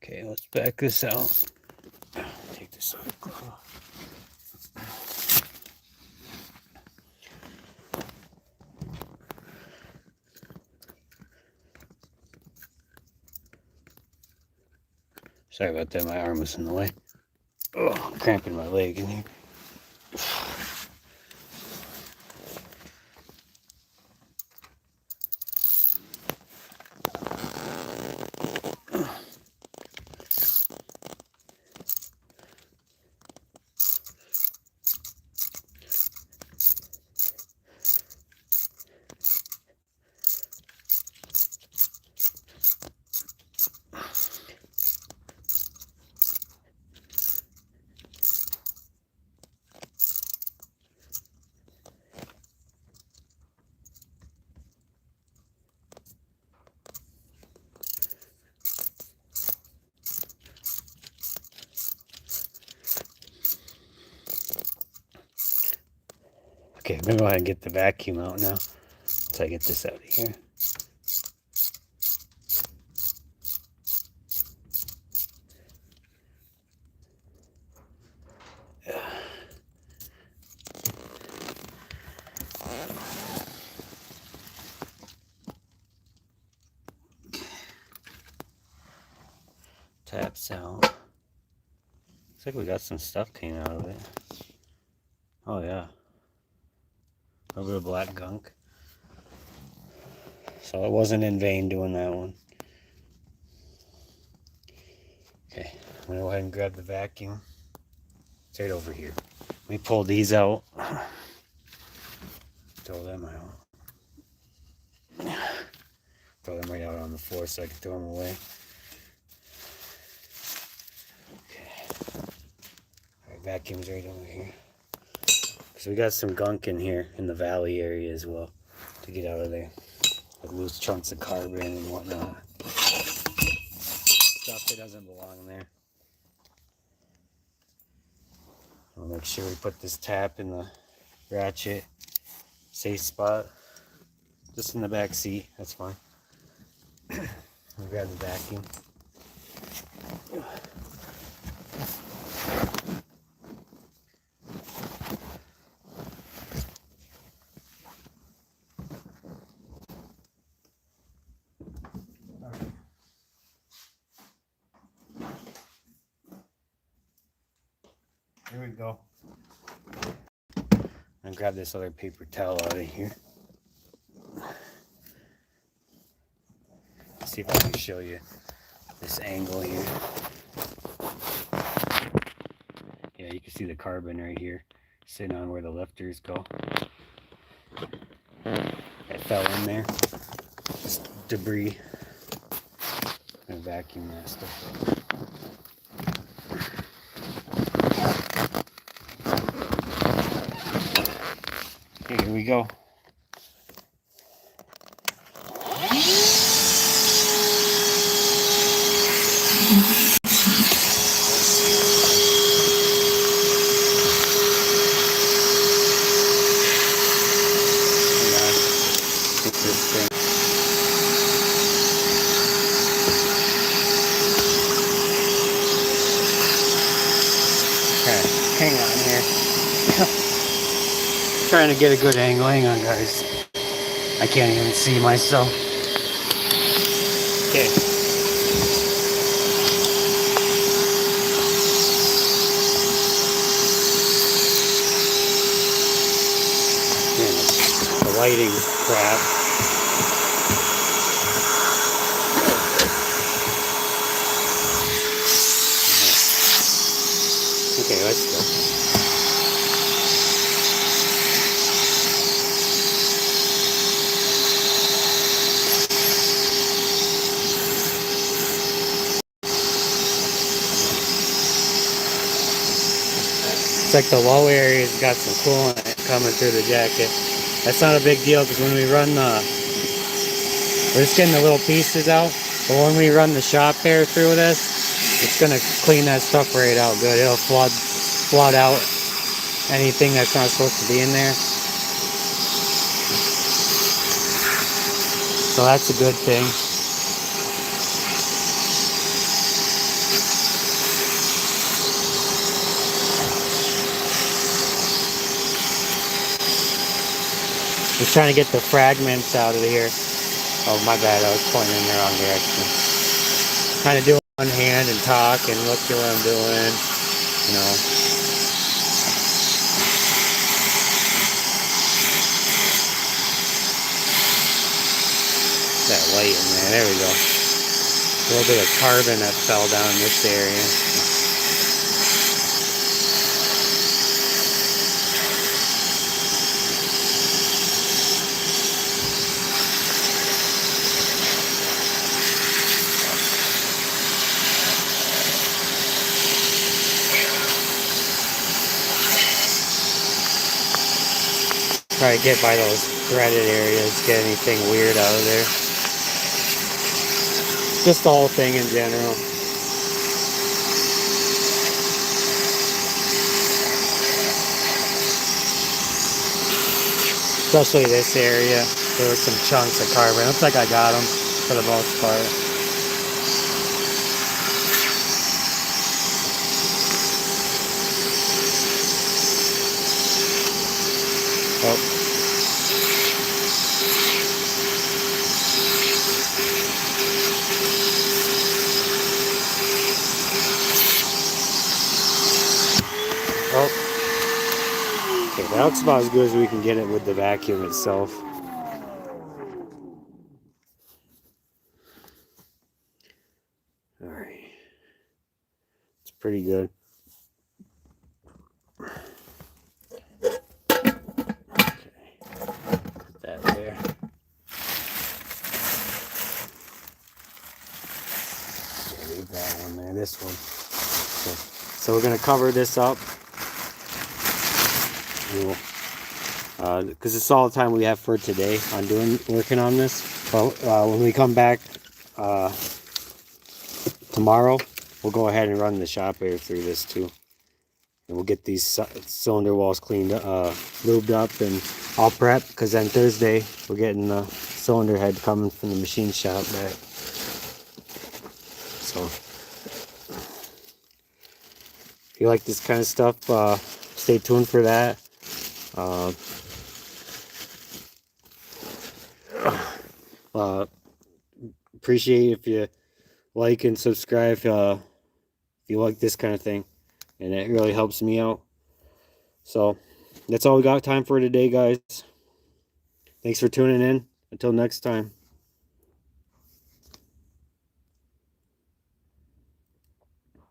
Okay, let's back this out. Take this off. Sorry about that, my arm was in the way. Oh, I'm cramping my leg in here. Okay, I'm gonna go ahead and get the vacuum out now. Once I get this out of here. Taps out. Looks like we got some stuff came out of it. Oh yeah. A little bit of black gunk. So it wasn't in vain doing that one. Okay, I'm gonna go ahead and grab the vacuum. It's right over here. Let me pull these out. Throw them out. Throw them right out on the floor so I can throw them away. Okay. Alright, vacuum's right over here. So we got some gunk in here in the valley area as well to get out of there. Like loose chunks of carbon and whatnot. Stuff that doesn't belong there. I'll make sure we put this tap in the ratchet safe spot. Just in the back seat, that's fine. I'll grab the vacuum. we go. I'm gonna grab this other paper towel out of here. See if I can show you this angle here. Yeah, you can see the carbon right here sitting on where the lifters go. It fell in there. Just debris. I'm gonna vacuum that stuff up. Okay, here we go. Fix this thing. Okay, hang on here. Trying to get a good angle. Hang on, guys. I can't even see myself. Okay. Man, the lighting's crap. Okay, let's go. It's like the low area's got some coolant coming through the jacket. That's not a big deal because when we run we're just getting the little pieces out, but when we run the shop air through this, it's gonna clean that stuff right out good. It'll flood out anything that's not supposed to be in there. So that's a good thing. Just trying to get the fragments out of here. Oh, my bad, I was pointing in the wrong direction. Kind of do one hand and talk and look at what I'm doing, you know. That light in there, there we go. A little bit of carbon that fell down in this area. Try to get by those threaded areas, get anything weird out of there. Just the whole thing in general. Especially this area, there were some chunks of carbon. Looks like I got them for the most part. Oh. Oh. Okay, that looks about as good as we can get it with the vacuum itself. Alright. It's pretty good. There. Leave that one there, this one. Okay. So we're going to cover this up. Because it's all the time we have for today on working on this. But when we come back tomorrow, we'll go ahead and run the shop air through this too. And we'll get these cylinder walls cleaned, lubed up and all prepped, because then Thursday we're getting the cylinder head coming from the machine shop back. So if you like this kind of stuff, stay tuned for that. Appreciate if you like and subscribe if you like this kind of thing, and it really helps me out. So that's all we got time for today, guys. Thanks for tuning in. Until next time.